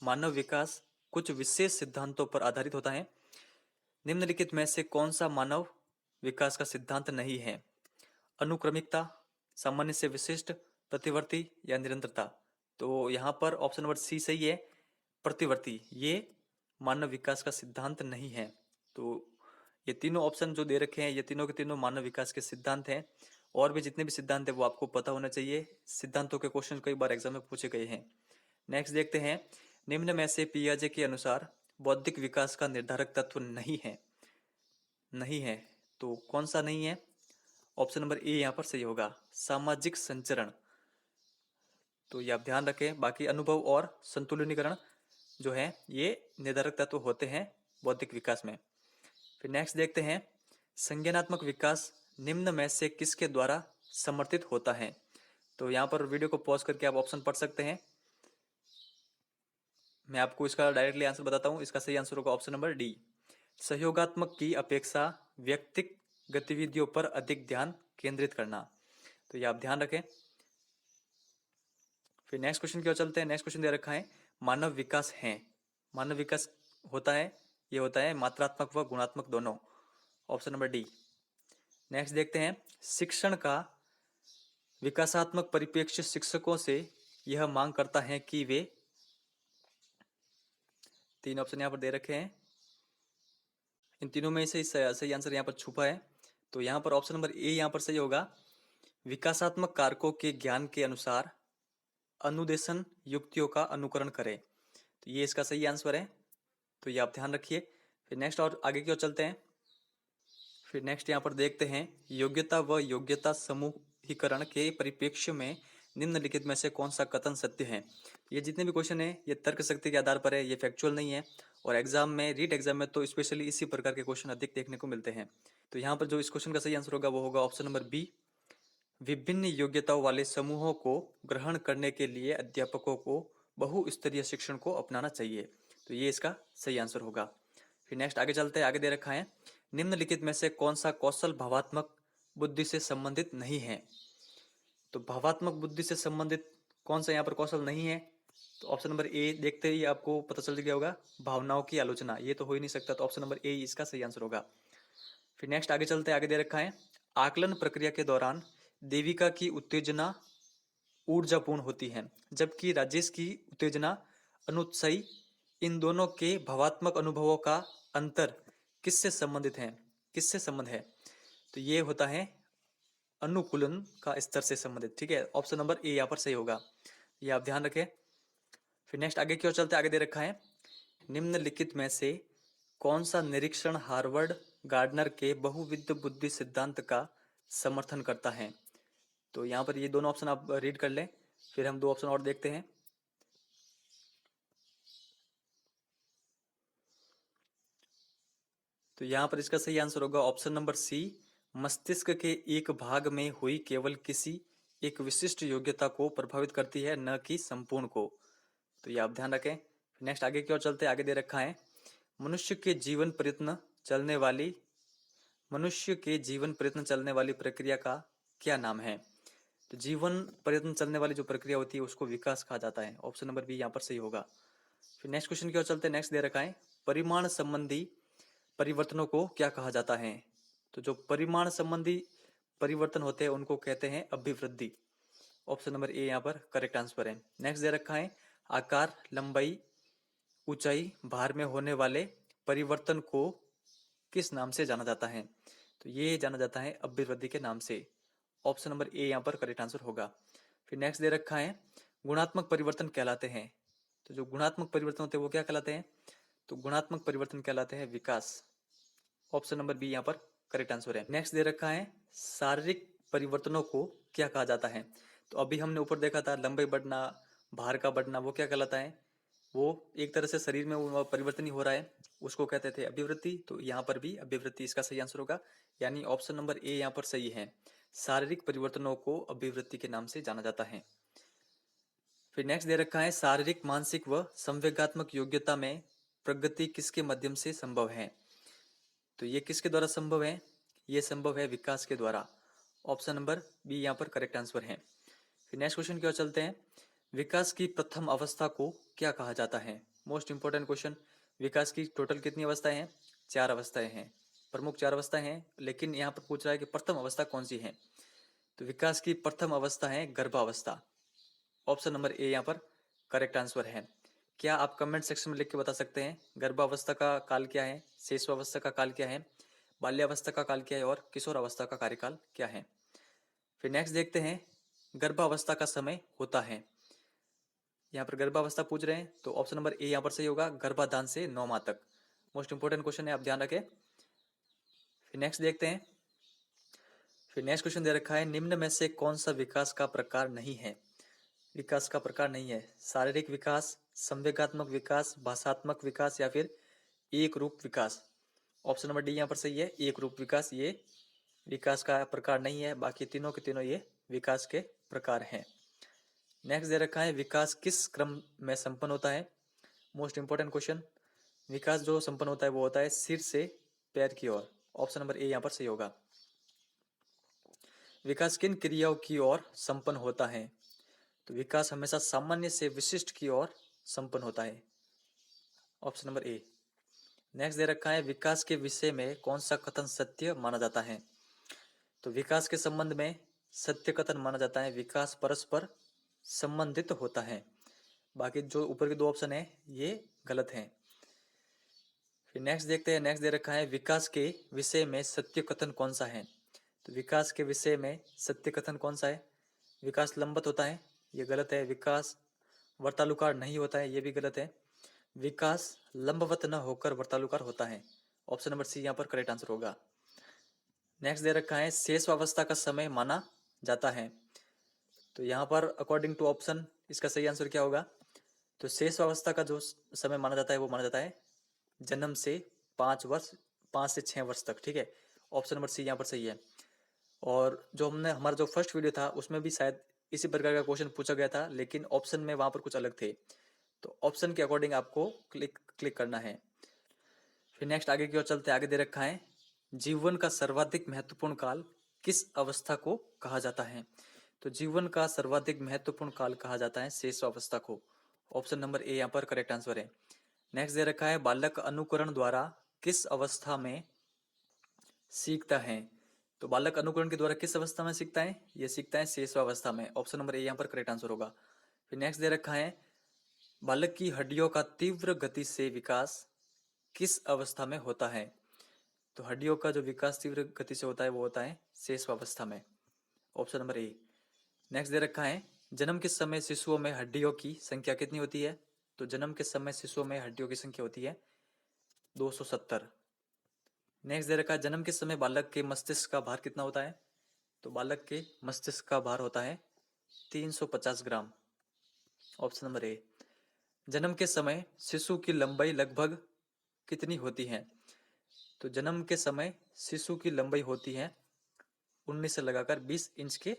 मानव विकास कुछ विशेष सिद्धांतों पर आधारित होता है, निम्नलिखित में से कौन सा मानव विकास का सिद्धांत नहीं है? अनुक्रमिकता, सामान्य से विशिष्ट, प्रतिवर्ती या निरंतरता? तो यहाँ पर ऑप्शन नंबर सी सही है, प्रतिवर्ती, ये मानव विकास का सिद्धांत नहीं है। तो ये तीनों ऑप्शन जो दे रखे हैं ये तीनों के तीनों मानव विकास के सिद्धांत हैं। और भी जितने भी सिद्धांत है वो आपको पता होना चाहिए, सिद्धांतों के क्वेश्चन कई बार एग्जाम में पूछे गए हैं। नेक्स्ट देखते हैं, निम्न में से पियाजे के अनुसार बौद्धिक विकास का निर्धारक तत्व नहीं है, नहीं है तो कौन सा नहीं है? ऑप्शन नंबर ए यहाँ पर सही होगा, सामाजिक संचरण। तो ये आप ध्यान रखें। बाकी अनुभव और संतुलनीकरण जो है ये निर्धारक तत्व होते हैं बौद्धिक विकास में। फिर नेक्स्ट देखते हैं, संज्ञानात्मक विकास निम्न में से किसके द्वारा समर्थित होता है? तो यहाँ पर वीडियो को पॉज करके आप ऑप्शन पढ़ सकते हैं। मैं आपको इसका डायरेक्टली आंसर बताता हूँ। इसका सही आंसर होगा ऑप्शन नंबर डी। सहयोगात्मक की अपेक्षा व्यक्तिक गतिविधियों पर अधिक ध्यान केंद्रित करना। तो ये आप ध्यान रखें। फिर नेक्स्ट क्वेश्चन की ओर चलते हैं। नेक्स्ट क्वेश्चन दे रखा है मानव विकास है। मानव विकास होता है, ये होता है मात्रात्मक व गुणात्मक दोनों। Option number D. नेक्स्ट देखते हैं शिक्षण का विकासात्मक परिप्रेक्ष्य शिक्षकों से यह मांग करता है कि वे, तीन ऑप्शन यहाँ पर दे रखे हैं, इन तीनों में से सही आंसर यहाँ पर छुपा है। तो यहाँ पर ऑप्शन नंबर ए यहाँ पर सही होगा। विकासात्मक कारकों के ज्ञान के अनुसार अनुदेशन युक्तियों का अनुकरण करें। तो ये इसका सही आंसर है। तो ये आप ध्यान रखिए। फिर नेक्स्ट और आगे की ओर चलते हैं। फिर नेक्स्ट यहाँ पर देखते हैं योग्यता व योग्यता समूहीकरण के परिप्रेक्ष्य में निम्नलिखित में से कौन सा कथन सत्य है। ये जितने भी क्वेश्चन है ये तर्क शक्ति के आधार पर है, ये फैक्चुअल नहीं है। और एग्जाम में, रीट एग्जाम में तो स्पेशली इसी प्रकार के क्वेश्चन अधिक देखने को मिलते हैं। तो यहाँ पर जो इस क्वेश्चन का सही आंसर होगा वो होगा ऑप्शन नंबर बी। विभिन्न योग्यताओं वाले समूहों को ग्रहण करने के लिए अध्यापकों को बहुस्तरीय शिक्षण को अपनाना चाहिए। तो ये इसका सही आंसर होगा। फिर नेक्स्ट आगे चलते हैं। आगे दे रखा है निम्नलिखित में से कौन सा कौशल भावात्मक बुद्धि से संबंधित नहीं है। तो भावात्मक बुद्धि से संबंधित कौन सा यहाँ पर कौशल नहीं है। तो ऑप्शन नंबर ए देखते ही आपको पता चल गया होगा, भावनाओं की आलोचना। ये तो हो ही नहीं सकता, तो ऑप्शन नंबर ए इसका सही आंसर होगा। फिर नेक्स्ट आगे चलते हैं। आगे दे रखा है आकलन प्रक्रिया के दौरान देविका की उत्तेजना ऊर्जापूर्ण होती है जबकि राजेश की उत्तेजना अनुत्साही। इन दोनों के भावात्मक अनुभवों का अंतर किससे संबंधित है, किससे संबंध है। तो ये होता है अनुकूलन का स्तर से संबंधित। ठीक है, ऑप्शन नंबर ए यहाँ पर सही होगा, ये आप ध्यान रखें। फिर नेक्स्ट आगे की ओर चलते आगे दे रखा है निम्नलिखित में से कौन सा निरीक्षण हार्वर्ड गार्डनर के बहुविध बुद्धि सिद्धांत का समर्थन करता है। तो यहाँ पर ये दोनों ऑप्शन आप रीड कर लें, फिर हम दो ऑप्शन और देखते हैं। तो यहाँ पर इसका सही आंसर होगा ऑप्शन नंबर सी। मस्तिष्क के एक भाग में हुई केवल किसी एक विशिष्ट योग्यता को प्रभावित करती है, न कि संपूर्ण को। तो ये आप ध्यान रखें। नेक्स्ट आगे की ओर चलते आगे दे रखा है मनुष्य के जीवन प्रयत्न चलने वाली प्रक्रिया का क्या नाम है। तो जीवन प्रयत्न चलने वाली जो प्रक्रिया होती है उसको विकास कहा जाता है। ऑप्शन नंबर बी यहाँ पर सही होगा। फिर नेक्स्ट क्वेश्चन की ओर चलते हैं। नेक्स्ट दे रखा है परिमाण संबंधी परिवर्तनों को क्या कहा जाता है। तो जो परिमाण संबंधी परिवर्तन होते हैं उनको कहते हैं अभिवृद्धि। ऑप्शन नंबर ए यहाँ पर करेक्ट आंसर है। नेक्स्ट दे रखा है आकार, लंबाई, ऊंचाई, भार में होने वाले परिवर्तन को किस नाम से जाना जाता है। तो ये जाना जाता है अभिवृद्धि के नाम से। ऑप्शन नंबर ए यहाँ पर करेक्ट आंसर होगा। फिर नेक्स्ट दे रखा है गुणात्मक परिवर्तन कहलाते हैं। तो जो गुणात्मक परिवर्तन होते हैं वो क्या कहलाते हैं। तो गुणात्मक परिवर्तन कहलाते हैं विकास। ऑप्शन नंबर बी यहाँ पर करेक्ट आंसर है। नेक्स्ट दे रखा है शारीरिक परिवर्तनों को क्या कहा जाता है। तो अभी हमने ऊपर देखा था लंबाई बढ़ना, भार का बढ़ना, वो क्या कहलाता है, वो एक तरह से शरीर में वो परिवर्तन ही हो रहा है, उसको कहते थे अभिवृद्धि। तो यहाँ पर भी अभिवृद्धि इसका सही आंसर होगा, यानी ऑप्शन नंबर ए यहाँ पर सही है। शारीरिक परिवर्तनों को अभिवृद्धि के नाम से जाना जाता है। फिर नेक्स्ट दे रखा है शारीरिक, मानसिक व संवेगात्मक योग्यता में प्रगति किसके माध्यम से संभव है। तो ये किसके द्वारा संभव है, ये संभव है विकास के द्वारा। ऑप्शन नंबर बी यहाँ पर करेक्ट आंसर है। फिर नेक्स्ट क्वेश्चन की ओर चलते हैं। विकास की प्रथम अवस्था को क्या कहा जाता है। Most important question. विकास की टोटल कितनी अवस्थाएं हैं, 4 अवस्थाएं हैं, प्रमुख 4 अवस्थाएं हैं, लेकिन यहाँ पर पूछ रहा है कि प्रथम अवस्था कौन सी है। तो विकास की प्रथम अवस्था है गर्भावस्था। ऑप्शन नंबर ए यहाँ पर करेक्ट आंसर है। क्या आप कमेंट सेक्शन में लिख के बता सकते हैं गर्भावस्था का काल क्या है, शिशुअवस्था का काल क्या है, बाल्यावस्था का काल क्या है और किशोर अवस्था का कार्यकाल क्या है। फिर नेक्स्ट देखते हैं गर्भावस्था का समय होता है। यहाँ पर गर्भावस्था पूछ रहे हैं तो ऑप्शन नंबर ए यहाँ पर सही होगा, गर्भाधान से 9 माह तक। मोस्ट इंपोर्टेंट क्वेश्चन है, आप ध्यान रखें। फिर नेक्स्ट देखते हैं। फिर नेक्स्ट क्वेश्चन दे रखा है निम्न में से कौन सा विकास का प्रकार नहीं है। विकास का प्रकार नहीं है, शारीरिक विकास, संवेगात्मक विकास, भाषात्मक विकास या फिर एक रूप विकास। ऑप्शन नंबर डी यहाँ पर सही है, एक रूप विकास ये विकास का प्रकार नहीं है, बाकी तीनों के तीनों ये विकास के प्रकार हैं। नेक्स्ट दे रखा है विकास किस क्रम में संपन्न होता है। Most important question. विकास जो संपन्न होता है वो होता है सिर से पैर की ओर। ऑप्शन नंबर ए यहाँ पर सही होगा। विकास किन क्रियाओं की ओर संपन्न होता है। तो विकास हमेशा सामान्य से विशिष्ट की ओर संपन्न होता है। ऑप्शन नंबर ए। नेक्स्ट दे रखा है विकास के विषय में कौन सा कथन सत्य माना जाता है। तो विकास के संबंध में सत्य कथन माना जाता है विकास परस्पर संबंधित होता है। बाकी जो ऊपर के दो ऑप्शन है ये गलत हैं। फिर नेक्स्ट देखते हैं। नेक्स्ट दे रखा है विकास के विषय में सत्य कथन कौन सा है। तो विकास के विषय में सत्य कथन कौन सा है। विकास लंबवत होता है, ये गलत है। विकास वर्तालुकार नहीं होता है, ये भी गलत है। विकास लंबवत न होकर वर्तालुकार होता है। ऑप्शन नंबर सी यहाँ पर करेक्ट आंसर होगा। नेक्स्ट दे रखा है शेषावस्था का समय माना जाता है। तो यहाँ पर अकॉर्डिंग टू ऑप्शन इसका सही आंसर क्या होगा। तो शेषावस्था का जो समय माना जाता है वो माना जाता है जन्म से 5 से 6 वर्ष तक। ठीक है, ऑप्शन नंबर सी यहाँ पर सही है। और जो हमने हमारा जो फर्स्ट वीडियो था उसमें भी शायद इसी प्रकार का क्वेश्चन पूछा गया था, लेकिन ऑप्शन में वहां पर कुछ अलग थे। तो ऑप्शन के अकॉर्डिंग आपको क्लिक करना है। फिर नेक्स्ट आगे की ओर चलते। आगे दे रखा है जीवन का सर्वाधिक महत्वपूर्ण काल किस अवस्था को कहा जाता है। तो जीवन का सर्वाधिक महत्वपूर्ण काल कहा जाता है शेष अवस्था को। ऑप्शन नंबर ए यहाँ पर करेक्ट आंसर है। नेक्स्ट दे रखा है बालक अनुकरण द्वारा किस अवस्था में सीखता है। तो बालक अनुकरण के द्वारा किस अवस्था में सीखता है, ये सीखता है शेषावस्था में। ऑप्शन नंबर ए यहाँ पर करेक्ट आंसर होगा। फिर नेक्स्ट दे रखा है बालक की हड्डियों का तीव्र गति से विकास किस अवस्था में होता है। तो हड्डियों का जो विकास तीव्र गति से होता है वो होता है शेषावस्था में। ऑप्शन नंबर ए। नेक्स्ट दे रखा है जन्म के समय शिशुओं में हड्डियों की संख्या कितनी होती है। तो जन्म के समय शिशुओं में हड्डियों की संख्या होती है 270। नेक्स्ट दे रखा है जन्म के समय बालक के मस्तिष्क का भार कितना होता है। तो बालक के मस्तिष्क का भार होता है 350 ग्राम। ऑप्शन नंबर ए। जन्म के समय शिशु की लंबाई लगभग कितनी होती है। तो जन्म के समय शिशु की लंबाई होती है 19 से लगाकर 20 इंच के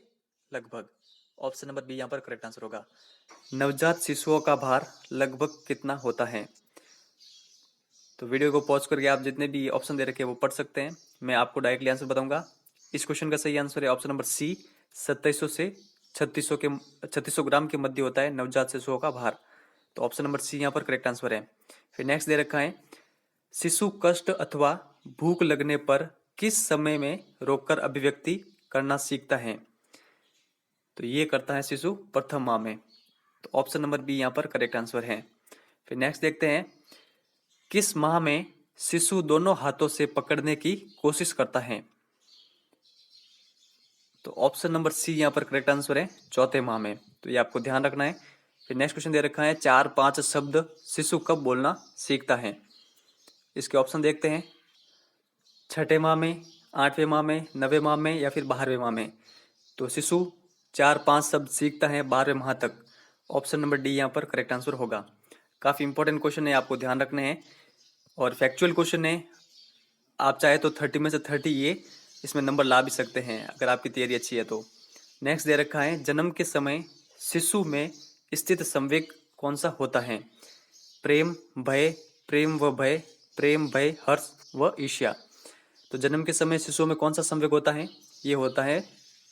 लगभग। ऑप्शन नंबर बी यहाँ पर करेक्ट आंसर होगा। नवजात शिशुओं का भार लगभग कितना होता है। तो वीडियो को पॉज करके आप जितने भी ऑप्शन दे रखे हैं वो पढ़ सकते हैं। मैं आपको डायरेक्टली आंसर बताऊंगा। इस क्वेश्चन का सही आंसर है ऑप्शन नंबर सी। 2700 से 3600 ग्राम के मध्य होता है नवजात शिशुओं का भार। तो ऑप्शन नंबर सी यहाँ पर करेक्ट आंसर है। फिर नेक्स्ट दे रखा है शिशु कष्ट अथवा भूख लगने पर किस समय में रोककर अभिव्यक्ति करना सीखता है। तो ये करता है शिशु प्रथम माह में। तो ऑप्शन नंबर बी यहाँ पर करेक्ट आंसर है। फिर नेक्स्ट देखते हैं किस माह में शिशु दोनों हाथों से पकड़ने की कोशिश करता है। तो ऑप्शन नंबर सी यहाँ पर करेक्ट आंसर है चौथे माह में। तो ये आपको ध्यान रखना है। फिर नेक्स्ट क्वेश्चन दे रखा है 4-5 शब्द शिशु कब बोलना सीखता है। इसके ऑप्शन देखते हैं। छठे माह में, 8वें माह में, 9वें माह में या फिर 12वें माह में। तो शिशु 4-5 शब्द सीखता है 12वें माह तक। ऑप्शन नंबर डी यहाँ पर करेक्ट आंसर होगा। काफी इंपॉर्टेंट क्वेश्चन है, आपको ध्यान रखने हैं और फैक्चुअल क्वेश्चन है। आप चाहे तो 30 में से 30 ये इसमें नंबर ला भी सकते हैं अगर आपकी तैयारी अच्छी है तो। नेक्स्ट दे रखा है जन्म के समय शिशु में स्थित संवेग कौन सा होता है। प्रेम, भय, प्रेम व भय, प्रेम, भय, हर्ष व ईर्ष्या। तो जन्म के समय शिशु में कौन सा संवेग होता है, ये होता है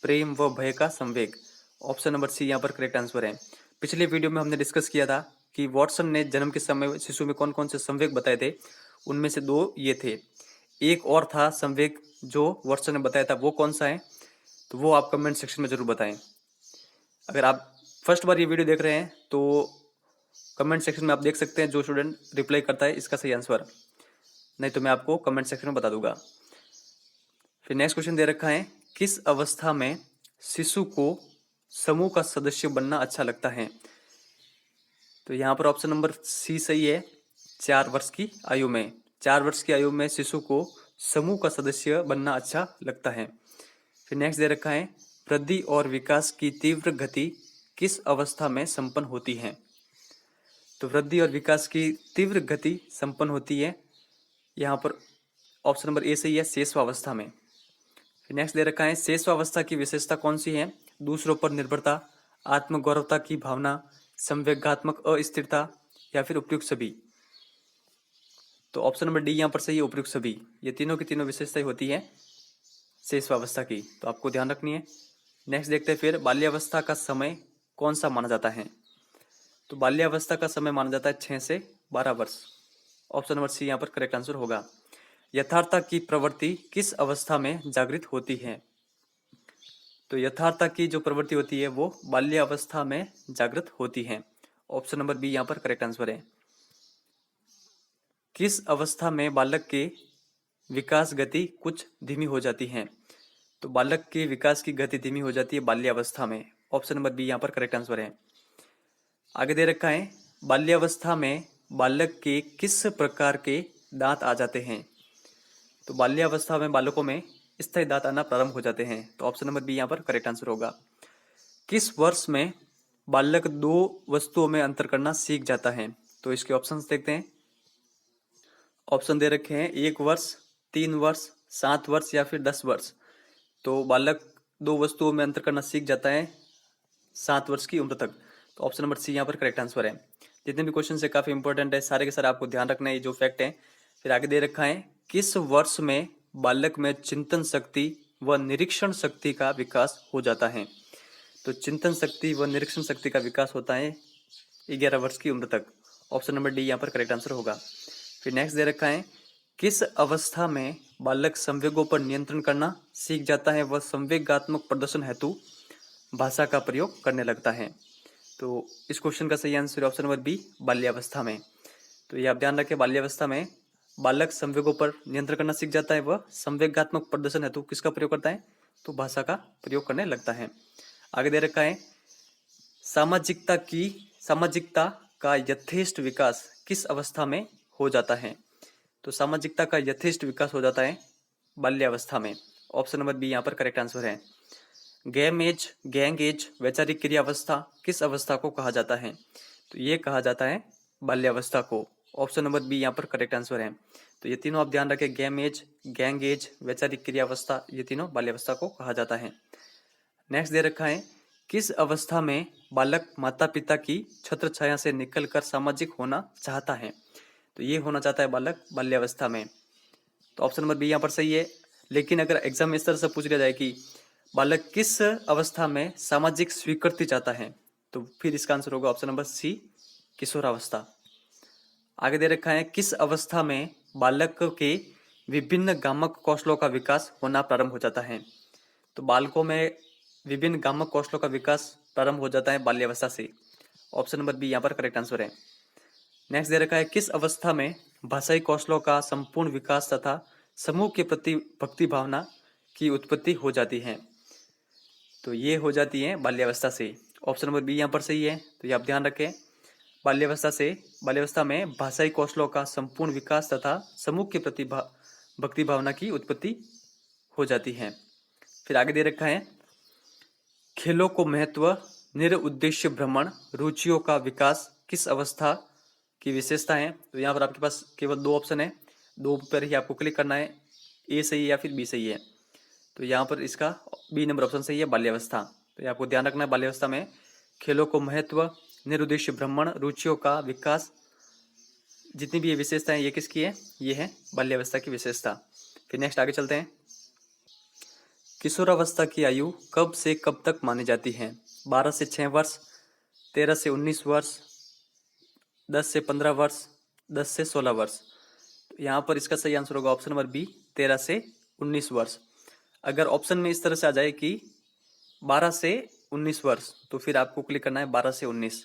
प्रेम व भय का संवेग। ऑप्शन नंबर सी यहाँ पर करेक्ट आंसर है। पिछले वीडियो में हमने डिस्कस किया था कि वॉटसन ने जन्म के समय शिशु में कौन कौन से संवेग बताए थे। उनमें से 2 ये थे। एक और था संवेग जो वॉटसन ने बताया था, वो कौन सा है तो वो आप कमेंट सेक्शन में जरूर बताएं। अगर आप फर्स्ट बार ये वीडियो देख रहे हैं तो कमेंट सेक्शन में आप देख सकते हैं जो स्टूडेंट रिप्लाई करता है इसका सही आंसर, नहीं तो मैं आपको कमेंट सेक्शन में बता दूंगा। फिर नेक्स्ट क्वेश्चन दे रखा है किस अवस्था में शिशु को समूह का सदस्य बनना अच्छा लगता है। तो यहाँ पर ऑप्शन नंबर सी सही है। 4 वर्ष की आयु में, 4 वर्ष की आयु में शिशु को समूह का सदस्य बनना अच्छा लगता है। फिर नेक्स्ट दे रखा है वृद्धि और विकास की तीव्र गति किस अवस्था में संपन्न होती है। तो वृद्धि और विकास की तीव्र गति संपन्न होती है यहाँ पर ऑप्शन नंबर ए सही है शेषावस्था में। फिर नेक्स्ट दे रखा है शेषावस्था की विशेषता कौन सी है? दूसरों पर निर्भरता, आत्मगौरवता की भावना, संवेगात्मक अस्थिरता या फिर उपयुक्त सभी। तो ऑप्शन नंबर डी यहाँ पर सही है, उपयुक्त सभी। ये तीनों की तीनों विशेषताएं होती है शेषावस्था की, तो आपको ध्यान रखनी है। नेक्स्ट देखते हैं फिर बाल्यावस्था का समय कौन सा माना जाता है? तो बाल्यावस्था का समय माना जाता है 6 से 12 वर्ष। ऑप्शन नंबर सी यहाँ पर करेक्ट आंसर होगा। यथार्थता की प्रवृत्ति किस अवस्था में जागृत होती है? तो यथार्थता की जो प्रवृत्ति होती है वो बाल्यावस्था में जागृत होती है। ऑप्शन नंबर बी यहाँ पर करेक्ट आंसर है। किस अवस्था में बालक के विकास गति कुछ धीमी हो जाती है? तो बालक के विकास की गति धीमी हो जाती है बाल्यावस्था में। ऑप्शन नंबर बी यहाँ पर करेक्ट आंसर है। आगे दे रखा है बाल्यावस्था में बालक के किस प्रकार के दांत आ जाते हैं? तो बाल्यावस्था में बालकों में स्थायी दांत आना प्रारंभ हो जाते हैं। तो ऑप्शन नंबर बी यहाँ पर करेक्ट आंसर होगा। किस वर्ष में बालक दो वस्तुओं में अंतर करना सीख जाता है? तो इसके ऑप्शंस देखते हैं। ऑप्शन दे रखे हैं 1 वर्ष, 3 वर्ष, 7 वर्ष या फिर 10 वर्ष। तो बालक दो वस्तुओं में अंतर करना सीख जाता है 7 वर्ष की उम्र तक। तो ऑप्शन नंबर सी यहाँ पर करेक्ट आंसर है। जितने भी क्वेश्चन है काफी इंपॉर्टेंट है, सारे के सारे आपको ध्यान रखना है, ये जो फैक्ट है। फिर आगे दे रखा है किस वर्ष में बालक में चिंतन शक्ति व निरीक्षण शक्ति का विकास हो जाता है? तो चिंतन शक्ति व निरीक्षण शक्ति का विकास होता है 11 वर्ष की उम्र तक। ऑप्शन नंबर डी यहाँ पर करेक्ट आंसर होगा। फिर नेक्स्ट दे रखा है किस अवस्था में बालक संवेगों पर नियंत्रण करना सीख जाता है व संवेगात्मक प्रदर्शन हेतु भाषा का प्रयोग करने लगता है? तो इस क्वेश्चन का सही आंसर ऑप्शन नंबर बी, बाल्यावस्था में। तो ये आप ध्यान रखें, बाल्यावस्था में बालक संवेगों पर नियंत्रण करना सीख जाता है वह संवेगात्मक प्रदर्शन हेतु किसका प्रयोग करता है? तो भाषा का प्रयोग करने लगता है। आगे दे रखा है सामाजिकता का यथेष्ट विकास किस अवस्था में हो जाता है? तो सामाजिकता का यथेष्ट विकास हो जाता है बाल्यावस्था में। ऑप्शन नंबर बी यहाँ पर करेक्ट आंसर है। गैंग एज वैचारिक क्रियावस्था किस अवस्था को कहा जाता है? तो ये कहा जाता है बाल्यावस्था को। ऑप्शन नंबर बी यहाँ पर करेक्ट आंसर है। तो ये तीनों आप ध्यान रखें, गैंग एज वैचारिक क्रियावस्था, ये तीनों बाल्यावस्था को कहा जाता है। नेक्स्ट दे रखा है किस अवस्था में बालक माता पिता की छत्र छाया से निकलकर सामाजिक होना चाहता है? तो ये होना चाहता है बालक बाल्यावस्था में। तो ऑप्शन नंबर बी यहाँ पर सही है। लेकिन अगर एग्जाम में इस तरह से पूछ लिया जाए कि बालक किस अवस्था में सामाजिक स्वीकृति चाहता है, तो फिर इसका आंसर होगा ऑप्शन नंबर सी, किशोरावस्था। आगे दे रखा है किस अवस्था में बालक के विभिन्न गामक कौशलों का विकास होना प्रारंभ हो जाता है? तो बालकों में विभिन्न गामक कौशलों का विकास प्रारंभ हो जाता है बाल्यावस्था से। ऑप्शन नंबर बी यहाँ पर करेक्ट आंसर है। नेक्स्ट दे रखा है किस अवस्था में भाषाई कौशलों का संपूर्ण विकास तथा समूह के प्रति भक्ति भावना की उत्पत्ति हो जाती है? तो ये हो जाती है बाल्यावस्था से। ऑप्शन नंबर बी यहाँ पर सही है। तो ये आप ध्यान रखें, बाल्यावस्था में भाषाई कौशलों का संपूर्ण विकास तथा समूह के प्रति भक्ति भावना की उत्पत्ति हो जाती है। फिर आगे दे रखा है खेलों को महत्व, निरुद्देश्य भ्रमण, रुचियों का विकास किस अवस्था की विशेषता है? तो यहाँ पर आपके पास केवल 2 ऑप्शन है, 2 पर ही आपको क्लिक करना है, ए सही है या फिर बी सही है। तो यहाँ पर इसका बी नंबर ऑप्शन सही है, बाल्यावस्था। तो आपको ध्यान रखना है बाल्यावस्था में खेलों को महत्व, निरुद्देश्य भ्रमण, रुचियों का विकास, जितनी भी ये विशेषताएं ये किसकी है? ये है बाल्यावस्था की विशेषता। फिर नेक्स्ट आगे चलते हैं। किशोरावस्था की आयु कब से कब तक मानी जाती है? 12 से 6 वर्ष, 13 से 19 वर्ष, 10 से 15 वर्ष, 10 से 16 वर्ष। तो यहाँ पर इसका सही आंसर होगा ऑप्शन नंबर बी, 13 से 19 वर्ष। अगर ऑप्शन में इस तरह से आ जाए कि 12 से 19 वर्ष, तो फिर आपको क्लिक करना है 12 से 19।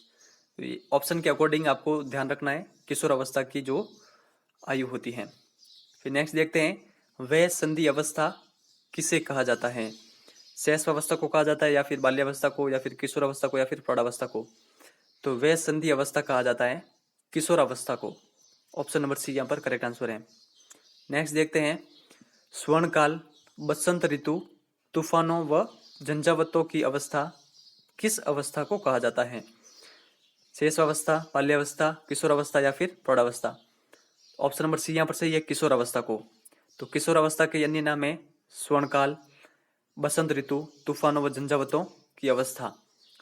तो ऑप्शन के अकॉर्डिंग आपको ध्यान रखना है किशोर अवस्था की जो आयु होती है। फिर नेक्स्ट देखते हैं वह संधि अवस्था किसे कहा जाता है? शैशव अवस्था को कहा जाता है या फिर बाल्यावस्था को या फिर किशोर अवस्था को या फिर प्रौढ़ावस्था को? तो वह संधि अवस्था कहा जाता है किशोर अवस्था को। ऑप्शन नंबर सी यहाँ पर करेक्ट आंसर है। नेक्स्ट देखते हैं स्वर्णकाल, बसंत ऋतु, तूफानों व झंझावतों की अवस्था किस अवस्था को कहा जाता है? शैशवावस्था, बाल्यावस्था, किशोर अवस्था या फिर प्रौढ़ावस्था? ऑप्शन नंबर सी यहाँ पर सही है, किशोर अवस्था को। तो किशोर अवस्था के अन्य नाम है स्वर्णकाल, बसंत ऋतु, तूफानों व झंझावतों की अवस्था।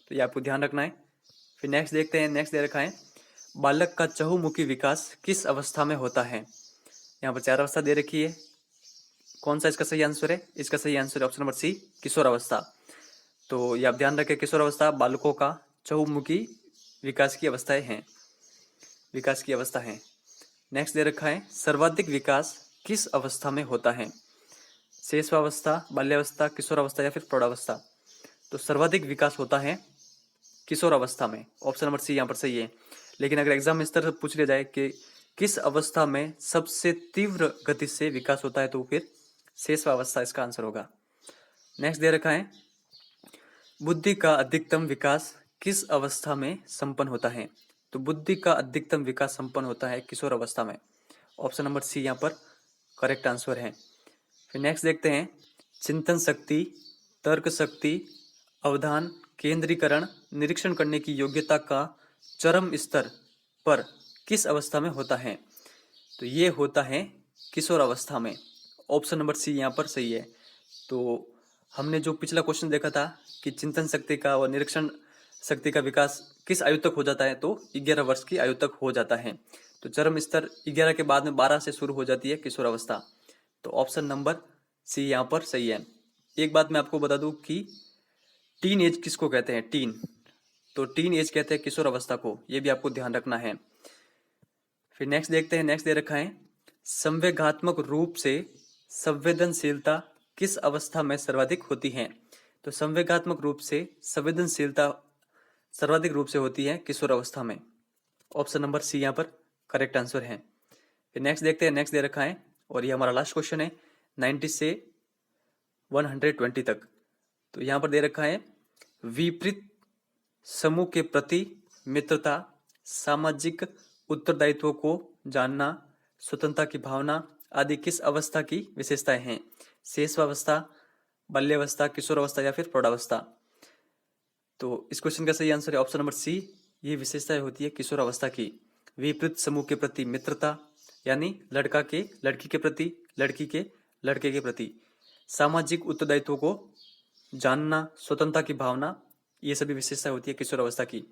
तो ये आपको ध्यान रखना है। फिर नेक्स्ट देखते हैं, नेक्स्ट दे रखा है बालक का चहुमुखी विकास किस अवस्था में होता है। यहाँ पर 4 अवस्था दे रखी है। कौन सा इसका सही आंसर है? इसका सही आंसर है ऑप्शन नंबर सी, किशोर अवस्था। तो ये आप ध्यान रखें, किशोर अवस्था बालकों का चहुमुखी विकास की अवस्थाएं हैं, विकास की अवस्था है। नेक्स्ट दे रखा है सर्वाधिक विकास किस अवस्था में होता है। शेषवावस्था, बाल्यावस्था, किशोर अवस्था या फिर प्रौढ़ावस्था। तो सर्वाधिक विकास होता है किशोर अवस्था में, ऑप्शन नंबर सी यहाँ पर सही है। लेकिन अगर एग्जाम में इस तरह पूछ लिया जाए कि किस अवस्था में सबसे तीव्र गति से विकास होता है, तो फिर शेषवावस्था इसका आंसर होगा। नेक्स्ट दे रखा है बुद्धि का अधिकतम विकास किस अवस्था में संपन्न होता है। तो बुद्धि का अधिकतम विकास संपन्न होता है किशोर अवस्था में, ऑप्शन नंबर सी यहाँ पर करेक्ट आंसर है। फिर नेक्स्ट देखते हैं चिंतन शक्ति, तर्क शक्ति, अवधान, केंद्रीकरण, निरीक्षण करने की योग्यता का चरम स्तर पर किस अवस्था में होता है। तो ये होता है किशोर अवस्था में, ऑप्शन नंबर सी यहाँ पर सही है। तो हमने जो पिछला क्वेश्चन देखा था कि चिंतन शक्ति का और निरीक्षण शक्ति का विकास किस आयु तक हो जाता है, तो 11 वर्ष की आयु तक हो जाता है। तो चरम स्तर 11 के बाद में 12 से शुरू हो जाती है किशोर अवस्था। तो ऑप्शन नंबर सी यहाँ पर सही है। एक बात मैं आपको बता दूं कि टीन एज किसको कहते हैं, टीन, तो टीन एज कहते हैं किशोर अवस्था को, ये भी आपको ध्यान रखना है। फिर नेक्स्ट देखते हैं, नेक्स्ट दे रखा है संवेगात्मक रूप से संवेदनशीलता किस अवस्था में सर्वाधिक होती है। तो संवेगात्मक रूप से संवेदनशीलता सर्वाधिक रूप से होती है किशोर अवस्था में, ऑप्शन नंबर सी यहाँ पर करेक्ट आंसर है। फिर नेक्स्ट देखते हैं, नेक्स्ट दे रखा है और ये हमारा लास्ट क्वेश्चन है 90 से 120 तक। तो यहाँ पर दे रखा है विपरीत समूह के प्रति मित्रता, सामाजिक उत्तरदायित्व को जानना, स्वतंत्रता की भावना आदि किस अवस्था की विशेषताएं हैं। शेषवावस्था, बाल्यावस्था, किशोर अवस्था या फिर प्रौढ़ावस्था। तो इस क्वेश्चन का सही आंसर है ऑप्शन नंबर सी, ये विशेषताएं होती है किशोर अवस्था की। विपरीत समूह के प्रति मित्रता, यानी लड़का के लड़की के प्रति, लड़की के लड़के के प्रति, सामाजिक उत्तरदायित्व को जानना, स्वतंत्रता की भावना, ये सभी विशेषताएं होती है किशोर अवस्था की।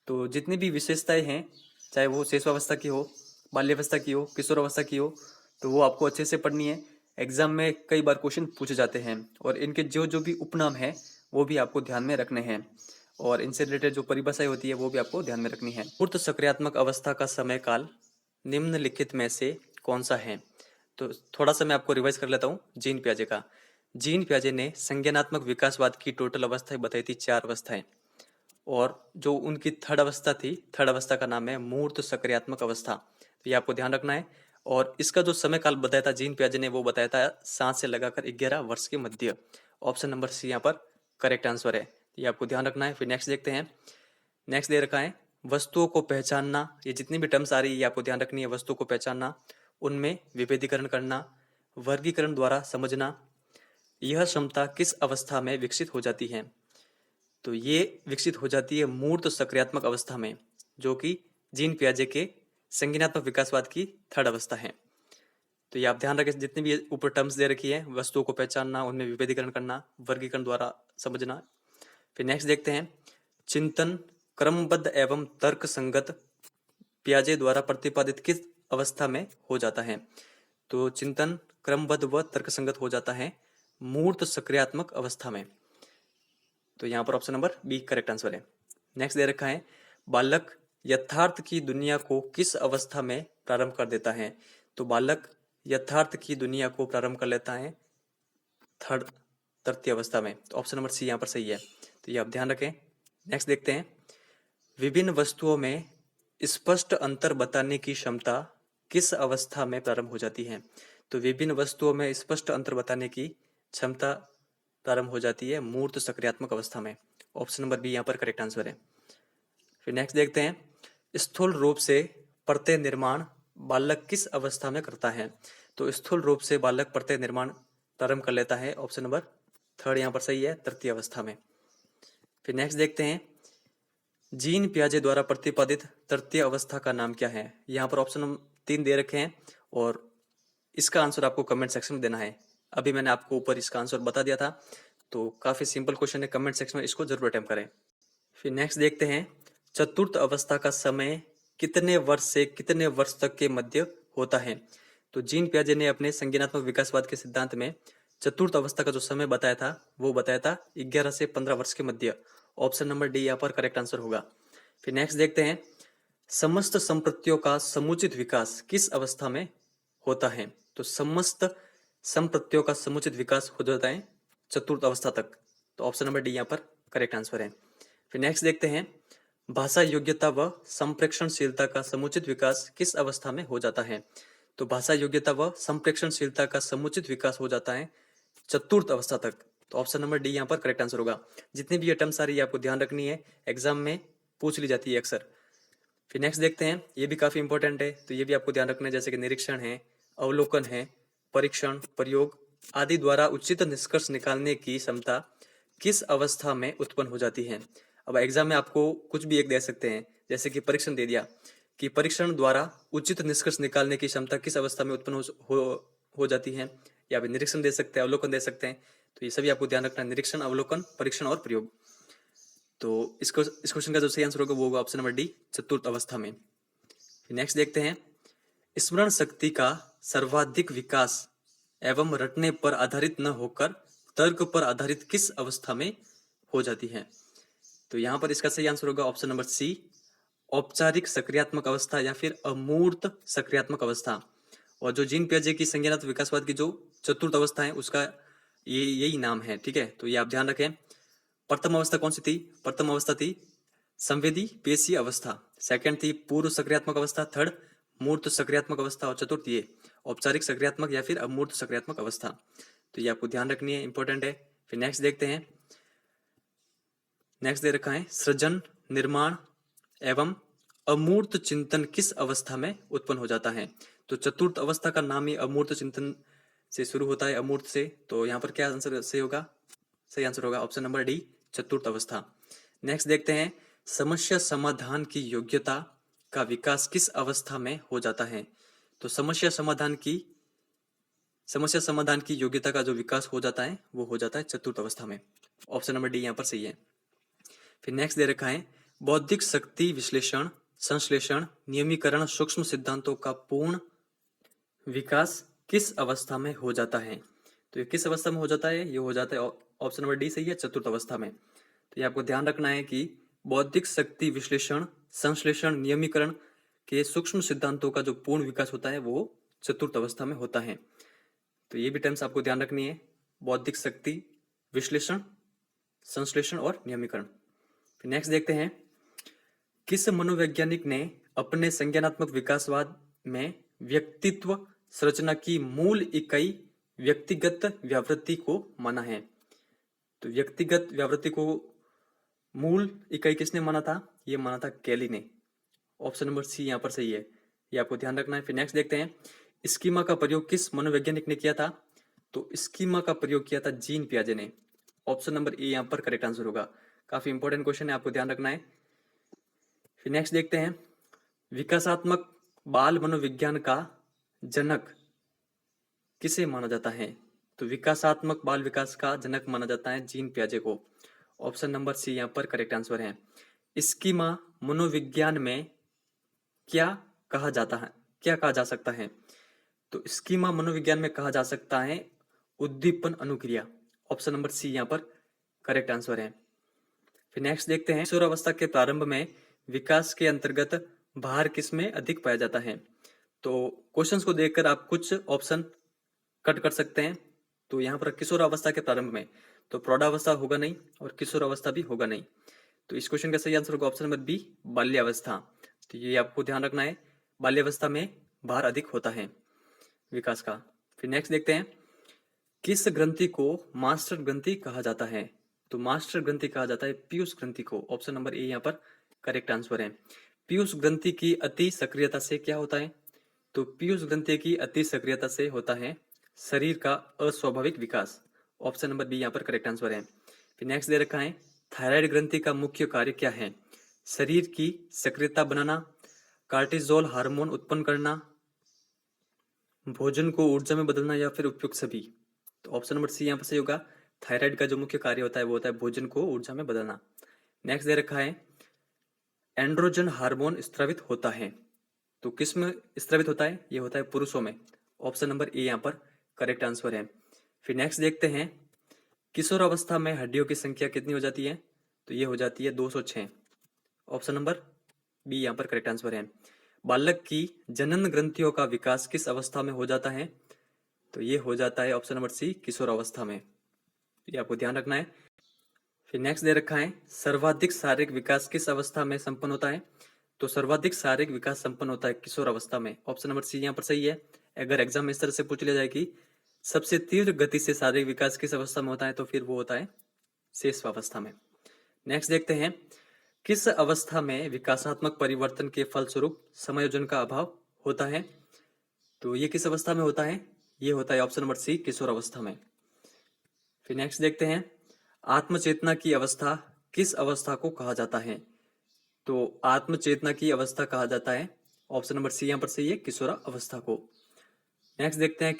तो जितनी भी विशेषताएं हैं, चाहे वो शेषवावस्था की हो, बाल्यावस्था की हो, किशोर अवस्था की हो, तो वो आपको अच्छे से पढ़नी है। एग्जाम में कई बार क्वेश्चन पूछे जाते हैं और इनके जो जो भी उपनाम है वो भी आपको ध्यान में रखने हैं और इनसे रिलेटेड जो परिभाषाएं होती है वो भी आपको ध्यान में रखनी है। पूर्त सक्रियात्मक अवस्था का समय काल निम्नलिखित में से कौन सा है। तो थोड़ा सा मैं आपको रिवाइज कर लेता हूँ जीन पियाजे का। जीन पियाजे ने संज्ञानात्मक विकासवाद की टोटल अवस्थाएं बताई थी, 4 अवस्थाएं, और जो उनकी थर्ड अवस्था थी, थर्ड अवस्था का नाम है मूर्त सक्रियात्मक अवस्था। तो ये आपको ध्यान रखना है। और इसका जो समय काल बताया था जीन पियाजे ने, वो बताया था 7 से लगाकर 11 वर्ष के मध्य, ऑप्शन नंबर सी यहाँ पर करेक्ट आंसर है। ये आपको ध्यान रखना है। फिर नेक्स्ट देखते हैं, नेक्स्ट दे रखा है वस्तुओं को पहचानना। ये जितनी भी टर्म्स आ रही है ये आपको ध्यान रखनी है। वस्तुओं को पहचानना, उनमें विभेदीकरण करना, वर्गीकरण द्वारा समझना, यह क्षमता किस अवस्था में विकसित हो जाती है। तो ये विकसित हो जाती है मूर्त सक्रियात्मक अवस्था में, जो कि जीन पियाजे के संज्ञानात्मक विकासवाद की थर्ड अवस्था है। तो ये आप ध्यान रखें, जितनी भी ऊपर टर्म्स दे रखी है, वस्तुओं को पहचानना, उनमें विभेदीकरण करना, वर्गीकरण द्वारा समझना। फिर नेक्स्ट देखते हैं चिंतन क्रमबद्ध एवं तर्क संगत पियाजे द्वारा प्रतिपादित किस अवस्था में हो जाता है। तो चिंतन क्रमबद्ध व तर्कसंगत हो जाता है मूर्त सक्रियात्मक अवस्था में। तो यहाँ पर option number B correct answer है। नेक्स्ट दे रखा है बालक यथार्थ की दुनिया को किस अवस्था में प्रारंभ कर देता है। तो बालक यथार्थ की दुनिया को प्रारंभ कर लेता है थर्ड तृतीय अवस्था में। तो ऑप्शन नंबर सी यहाँ पर सही है। तो ये आप ध्यान रखें। नेक्स्ट देखते हैं विभिन्न वस्तुओं में स्पष्ट अंतर बताने की क्षमता किस अवस्था में प्रारंभ हो जाती है। तो विभिन्न वस्तुओं में स्पष्ट अंतर बताने की क्षमता प्रारंभ हो जाती है मूर्त सक्रियात्मक अवस्था में, ऑप्शन नंबर बी यहाँ पर करेक्ट आंसर है। फिर नेक्स्ट देखते हैं स्थूल रूप से प्रत्यय निर्माण बालक किस अवस्था में करता है। तो स्थूल रूप से बालक प्रत्यय निर्माण प्रारंभ कर लेता है, ऑप्शन नंबर थर्ड यहाँ पर सही है, तृतीय अवस्था में। फिर नेक्स्ट देखते हैं जीन पियाजे द्वारा प्रतिपादित तृतीय अवस्था का नाम क्या है। यहाँ पर ऑप्शन 3 दे रखे हैं और इसका आंसर आपको कमेंट सेक्शन में देना है। अभी मैंने आपको ऊपर इसका आंसर बता दिया था, तो काफी सिंपल क्वेश्चन है, कमेंट सेक्शन में इसको जरूर अटेम्प्ट करें। फिर नेक्स्ट देखते हैं, चतुर्थ अवस्था का समय कितने वर्ष से कितने वर्ष तक के मध्य होता है। तो जीन पियाजे ने अपने संज्ञानात्मक विकासवाद के सिद्धांत में चतुर्थ अवस्था का जो समय बताया था वो बताया था 11 से 15 वर्ष के मध्य। ऑप्शन नंबर डी यहाँ पर करेक्ट आंसर होगा। फिर नेक्स्ट देखते हैं, समस्त संपत्तियों का समुचित विकास किस अवस्था में होता है। तो समस्त संपत्तियों का समुचित विकास हो जाता है चतुर्थ अवस्था तक। तो ऑप्शन नंबर डी यहाँ पर करेक्ट आंसर है। फिर नेक्स्ट देखते हैं, भाषा योग्यता व संप्रेषणशीलता का समुचित विकास किस अवस्था में हो जाता है। तो भाषा योग्यता व संप्रेषणशीलता का समुचित विकास हो जाता है चतुर्थ अवस्था तक। तो ऑप्शन नंबर डी यहाँ पर करेक्ट आंसर होगा। जितनी भी ये टर्म्स आ रही है आपको ध्यान रखनी है, एग्जाम में पूछ ली जाती है अक्सर। फिर नेक्स्ट देखते हैं, ये भी काफी इंपॉर्टेंट है, तो ये भी आपको ध्यान रखना है, जैसे कि निरीक्षण है, अवलोकन है, परीक्षण, प्रयोग आदि द्वारा उचित निष्कर्ष निकालने की क्षमता किस अवस्था में उत्पन्न हो जाती है। अब एग्जाम में आपको कुछ भी एक दे सकते हैं, जैसे कि परीक्षण दे दिया कि परीक्षण द्वारा उचित निष्कर्ष निकालने की क्षमता किस अवस्था में उत्पन्न हो जाती है, या फिर निरीक्षण दे सकते हैं, अवलोकन दे सकते हैं। तो ये सभी आपको ध्यान रखना है, निरीक्षण, अवलोकन, परीक्षण और प्रयोग। तो इस क्वेश्चन का जो सही आंसर होगा वो होगा ऑप्शन नंबर डी, चतुर्थ अवस्था में। नेक्स्ट देखते हैं, स्मरण शक्ति का सर्वाधिक विकास एवं रटने पर आधारित न होकर तर्क पर आधारित किस अवस्था में हो जाती है। तो यहाँ पर इसका सही आंसर होगा ऑप्शन नंबर सी, औपचारिक सक्रियात्मक अवस्था या फिर अमूर्त सक्रियात्मक अवस्था। और जो जीन पियाजे की संज्ञानात्मक विकासवाद की जो चतुर्थ अवस्था है उसका यही नाम है, ठीक है। तो ये आप ध्यान रखें। प्रथम अवस्था कौन सी थी, प्रथम अवस्था थी संवेदी पेशी अवस्था, सेकंड थी पूर्व सक्रियात्मक अवस्था, थर्ड मूर्त सक्रियात्मक अवस्था, और चतुर्थ ये औपचारिक सक्रियात्मक या फिर अमूर्त सक्रियात्मक अवस्था। तो ये आपको ध्यान रखनी है, इंपॉर्टेंट है। फिर नेक्स्ट देखते हैं, नेक्स्ट दे रखा है, सृजन, निर्माण एवं अमूर्त चिंतन किस अवस्था में उत्पन्न हो जाता है। तो चतुर्थ अवस्था का नाम ही अमूर्त चिंतन से शुरू होता है, अमूर्त से। तो यहाँ पर क्या आंसर सही होगा, सही आंसर होगा ऑप्शन नंबर डी, चतुर्थ अवस्था। नेक्स्ट देखते हैं, समस्या समाधान की योग्यता का विकास किस अवस्था में हो जाता है। तो समस्या समाधान की योग्यता का जो विकास हो जाता है वो हो जाता है चतुर्थ अवस्था में। ऑप्शन नंबर डी यहाँ पर सही है। फिर नेक्स्ट दे रखा है, बौद्धिक शक्ति विश्लेषण, संश्लेषण, नियमीकरण, सूक्ष्म सिद्धांतों का पूर्ण विकास किस अवस्था में हो जाता है। तो ये किस अवस्था में हो जाता है, ये हो जाता है ऑप्शन नंबर डी सही है, चतुर्थ अवस्था में। तो ये आपको ध्यान रखना है कि बौद्धिक शक्ति विश्लेषण, संश्लेषण, नियमीकरण के सूक्ष्म सिद्धांतों का जो पूर्ण विकास होता है वो चतुर्थ अवस्था में होता है। तो ये भी टर्म्स आपको ध्यान रखनी है, बौद्धिक शक्ति विश्लेषण, संश्लेषण और नियमीकरण। फिर नेक्स्ट देखते हैं, किस मनोवैज्ञानिक ने अपने संज्ञानात्मक विकासवाद में व्यक्तित्व संरचना की मूल इकाई व्यक्तिगत व्यावृत्ति को माना है। तो व्यक्तिगत व्यावृत्ति को मूल इकाई किसने माना था, ये माना था कैली ने। ऑप्शन नंबर सी यहाँ पर सही है, ये आपको ध्यान रखना है। फिर नेक्स्ट देखते हैं, स्कीमा का प्रयोग किस मनोवैज्ञानिक ने किया था। तो स्कीमा का प्रयोग किया था जीन पियाजे ने। ऑप्शन नंबर ए यहाँ पर करेक्ट आंसर होगा। काफी इंपॉर्टेंट क्वेश्चन है, आपको ध्यान रखना है। फिर नेक्स्ट देखते हैं, विकासात्मक बाल मनोविज्ञान का जनक किसे माना जाता है। तो विकासात्मक बाल विकास का जनक माना जाता है जीन पियाजे को। ऑप्शन नंबर सी यहाँ पर करेक्ट आंसर है। स्कीमा मनोविज्ञान में क्या कहा जाता है, क्या कहा जा सकता है। तो स्कीमा मनोविज्ञान में कहा जा सकता है उद्दीपन अनुक्रिया। ऑप्शन नंबर सी यहाँ पर करेक्ट आंसर है। फिर नेक्स्ट देखते हैं, किशोरावस्था के प्रारंभ में विकास के अंतर्गत भार किसमें अधिक पाया जाता है। तो क्वेश्चंस को देखकर आप कुछ ऑप्शन कट कर सकते हैं। तो यहाँ पर किशोरावस्था के प्रारंभ में, तो प्रौढ़ावस्था होगा नहीं और किशोरावस्था भी होगा नहीं। तो इस क्वेश्चन का सही आंसर होगा ऑप्शन नंबर बी, बाल्यावस्था। तो ये आपको ध्यान रखना है, बाल्यावस्था में भार अधिक होता है विकास का। फिर नेक्स्ट देखते हैं, किस ग्रंथि को मास्टर ग्रंथि कहा जाता है। तो मास्टर ग्रंथि कहा जाता है पीयूष ग्रंथि को। ऑप्शन नंबर ए यहाँ पर करेक्ट आंसर है। पीयूष ग्रंथि की अति सक्रियता से क्या होता है। तो पीयूष ग्रंथि की अति सक्रियता से होता है शरीर का अस्वाभाविक विकास। ऑप्शन नंबर बी यहाँ पर करेक्ट आंसर है। फिर नेक्स्ट दे रखा है, थायराइड ग्रंथि का मुख्य कार्य क्या है। शरीर की सक्रियता बनाना, कार्टिजोल हार्मोन उत्पन्न करना, भोजन को ऊर्जा में बदलना, या फिर उपयुक्त सभी। तो ऑप्शन नंबर सी यहाँ पर सही होगा, थायराइड का जो मुख्य कार्य होता है वो होता है भोजन को ऊर्जा में बदलना। नेक्स्ट दे रखा है एंड्रोजन हार्मोन स्रावित होता है, तो किस में स्रावित होता है? ये होता है पुरुषों में। ऑप्शन नंबर ए यहाँ पर करेक्ट आंसर है। फिर नेक्स्ट देखते हैं किशोर अवस्था में हड्डियों की संख्या कितनी हो जाती है? तो ये हो जाती है 206। ऑप्शन नंबर बी यहाँ पर करेक्ट आंसर है। बालक की जनन ग्रंथियों का विकास किस अवस्था में हो जाता है? तो ये हो जाता है ऑप्शन नंबर सी किशोर अवस्था में। ये आपको ध्यान रखना है। फिर नेक्स्ट दे रखा है सर्वाधिक शारीरिक विकास किस अवस्था में संपन्न होता है? तो सर्वाधिक शारीरिक विकास संपन्न होता है किशोर अवस्था में। ऑप्शन नंबर सी यहाँ पर सही है। अगर एग्जाम में इस तरह से पूछ लिया जाए कि सबसे तीव्र गति से शारीरिक विकास किस अवस्था में होता है, तो फिर वो होता है शेषावस्था में। नेक्स्ट देखते हैं किस अवस्था में विकासात्मक परिवर्तन के फलस्वरूप समायोजन का अभाव होता है? तो ये किस अवस्था में होता है? ये होता है ऑप्शन नंबर सी किशोर अवस्था में। फिर नेक्स्ट देखते हैं आत्मचेतना की अवस्था किस अवस्था को कहा जाता है? तो आत्मचेतना की अवस्था कहा जाता है ऑप्शन नंबर सी यहाँ पर सही है किशोर अवस्था को। नेक्स्ट देखते हैं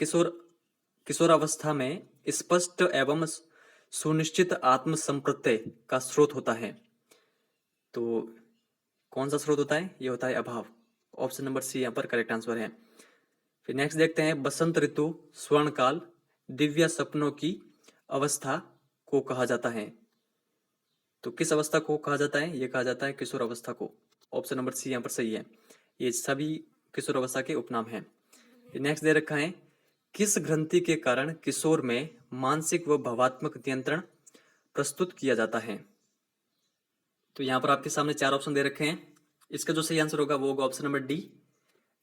किशोर अवस्था में स्पष्ट एवं सुनिश्चित आत्म संप्रत्यय का स्रोत होता है, तो कौन सा स्रोत होता है? ये होता है अभाव। ऑप्शन नंबर सी यहाँ पर करेक्ट आंसर है। फिर नेक्स्ट देखते हैं बसंत ऋतु स्वर्णकाल दिव्य सपनों की अवस्था को कहा जाता है, तो किस अवस्था को कहा जाता है? ये कहा जाता है किशोर अवस्था को। ऑप्शन नंबर सी यहाँ पर सही है। ये सभी किशोर अवस्था के उपनाम हैं। नेक्स्ट दे रखा है किस ग्रंथि के कारण किशोर में मानसिक व भावात्मक नियंत्रण प्रस्तुत किया जाता है? तो यहाँ पर आपके सामने 4 ऑप्शन दे रखे हैं। इसका जो सही आंसर होगा वो होगा ऑप्शन नंबर डी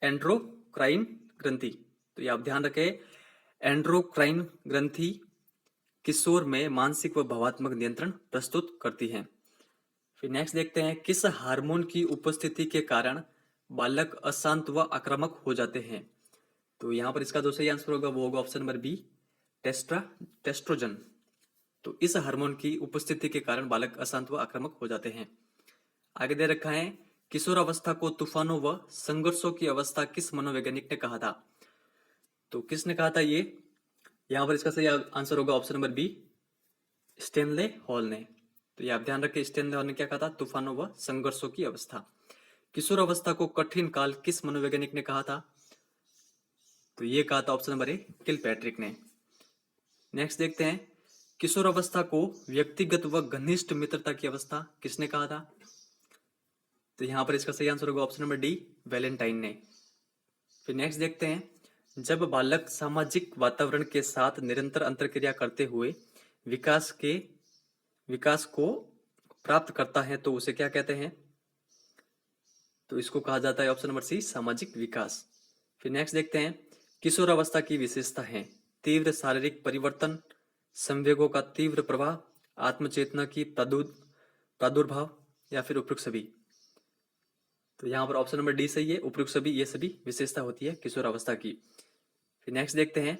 एंड्रोक्राइन ग्रंथि। तो ये आप ध्यान रखें, एंड्रोक्राइन ग्रंथि किशोर में मानसिक व भावात्मक नियंत्रण प्रस्तुत करती है। फिर नेक्स्ट देखते हैं किस हार्मोन की उपस्थिति के कारण बालक अशांत व आक्रामक हो जाते हैं? तो यहाँ पर इसका जो सही आंसर होगा वो होगा ऑप्शन नंबर बी टेस्ट्रोजन। तो इस हार्मोन की उपस्थिति के कारण बालक अशांत व आक्रामक हो जाते हैं। आगे दे रखा है किशोर अवस्था को तूफानों व संघर्षों की अवस्था किस मनोवैज्ञानिक ने कहा था? तो किसने कहा था ये? यहाँ पर इसका सही आंसर होगा option number B Stanley Hall ने। तो ये आप ध्यान रखें, स्टेनले हॉल ने क्या कहा था? तूफानों व संघर्षों की अवस्था। किशोर अवस्था को कठिन काल किस मनोवैज्ञानिक ने कहा था? तो ये कहा था ऑप्शन नंबर ए किलपैट्रिक ने। नेक्स्ट देखते हैं किशोर अवस्था को व्यक्तिगत व घनिष्ठ मित्रता की अवस्था किसने कहा था? तो यहां पर इसका सही आंसर होगा ऑप्शन नंबर डी वैलेंटाइन ने। फिर नेक्स्ट देखते हैं जब बालक सामाजिक वातावरण के साथ निरंतर अंतरक्रिया करते हुए विकास को प्राप्त करता है तो उसे क्या कहते हैं? तो इसको कहा जाता है ऑप्शन नंबर सी सामाजिक विकास। फिर नेक्स्ट देखते हैं किशोर अवस्था की विशेषता है तीव्र शारीरिक परिवर्तन, संवेगों का तीव्र प्रवाह, आत्मचेतना की प्रादुर्भाव या फिर उपयुक्त सभी। तो यहाँ पर ऑप्शन नंबर डी सही है, उपयुक्त सभी। ये सभी विशेषता होती है किशोर अवस्था की। फिर नेक्स्ट देखते हैं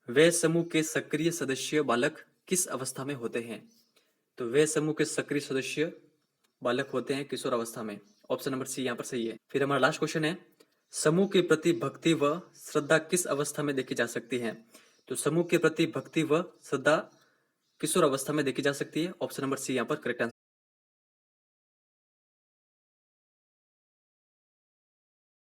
वे समूह के सक्रिय सदस्य बालक किस अवस्था में होते हैं? तो वे समूह के सक्रिय सदस्य बालक होते हैं किशोर अवस्था में। ऑप्शन नंबर सी यहाँ पर सही है। फिर हमारा लास्ट क्वेश्चन है समूह के प्रति भक्ति व श्रद्धा किस अवस्था में देखी जा सकती है? तो समूह के प्रति भक्ति व श्रद्धा किशोर अवस्था में देखी जा सकती है। ऑप्शन नंबर सी यहाँ पर करेक्ट आंसर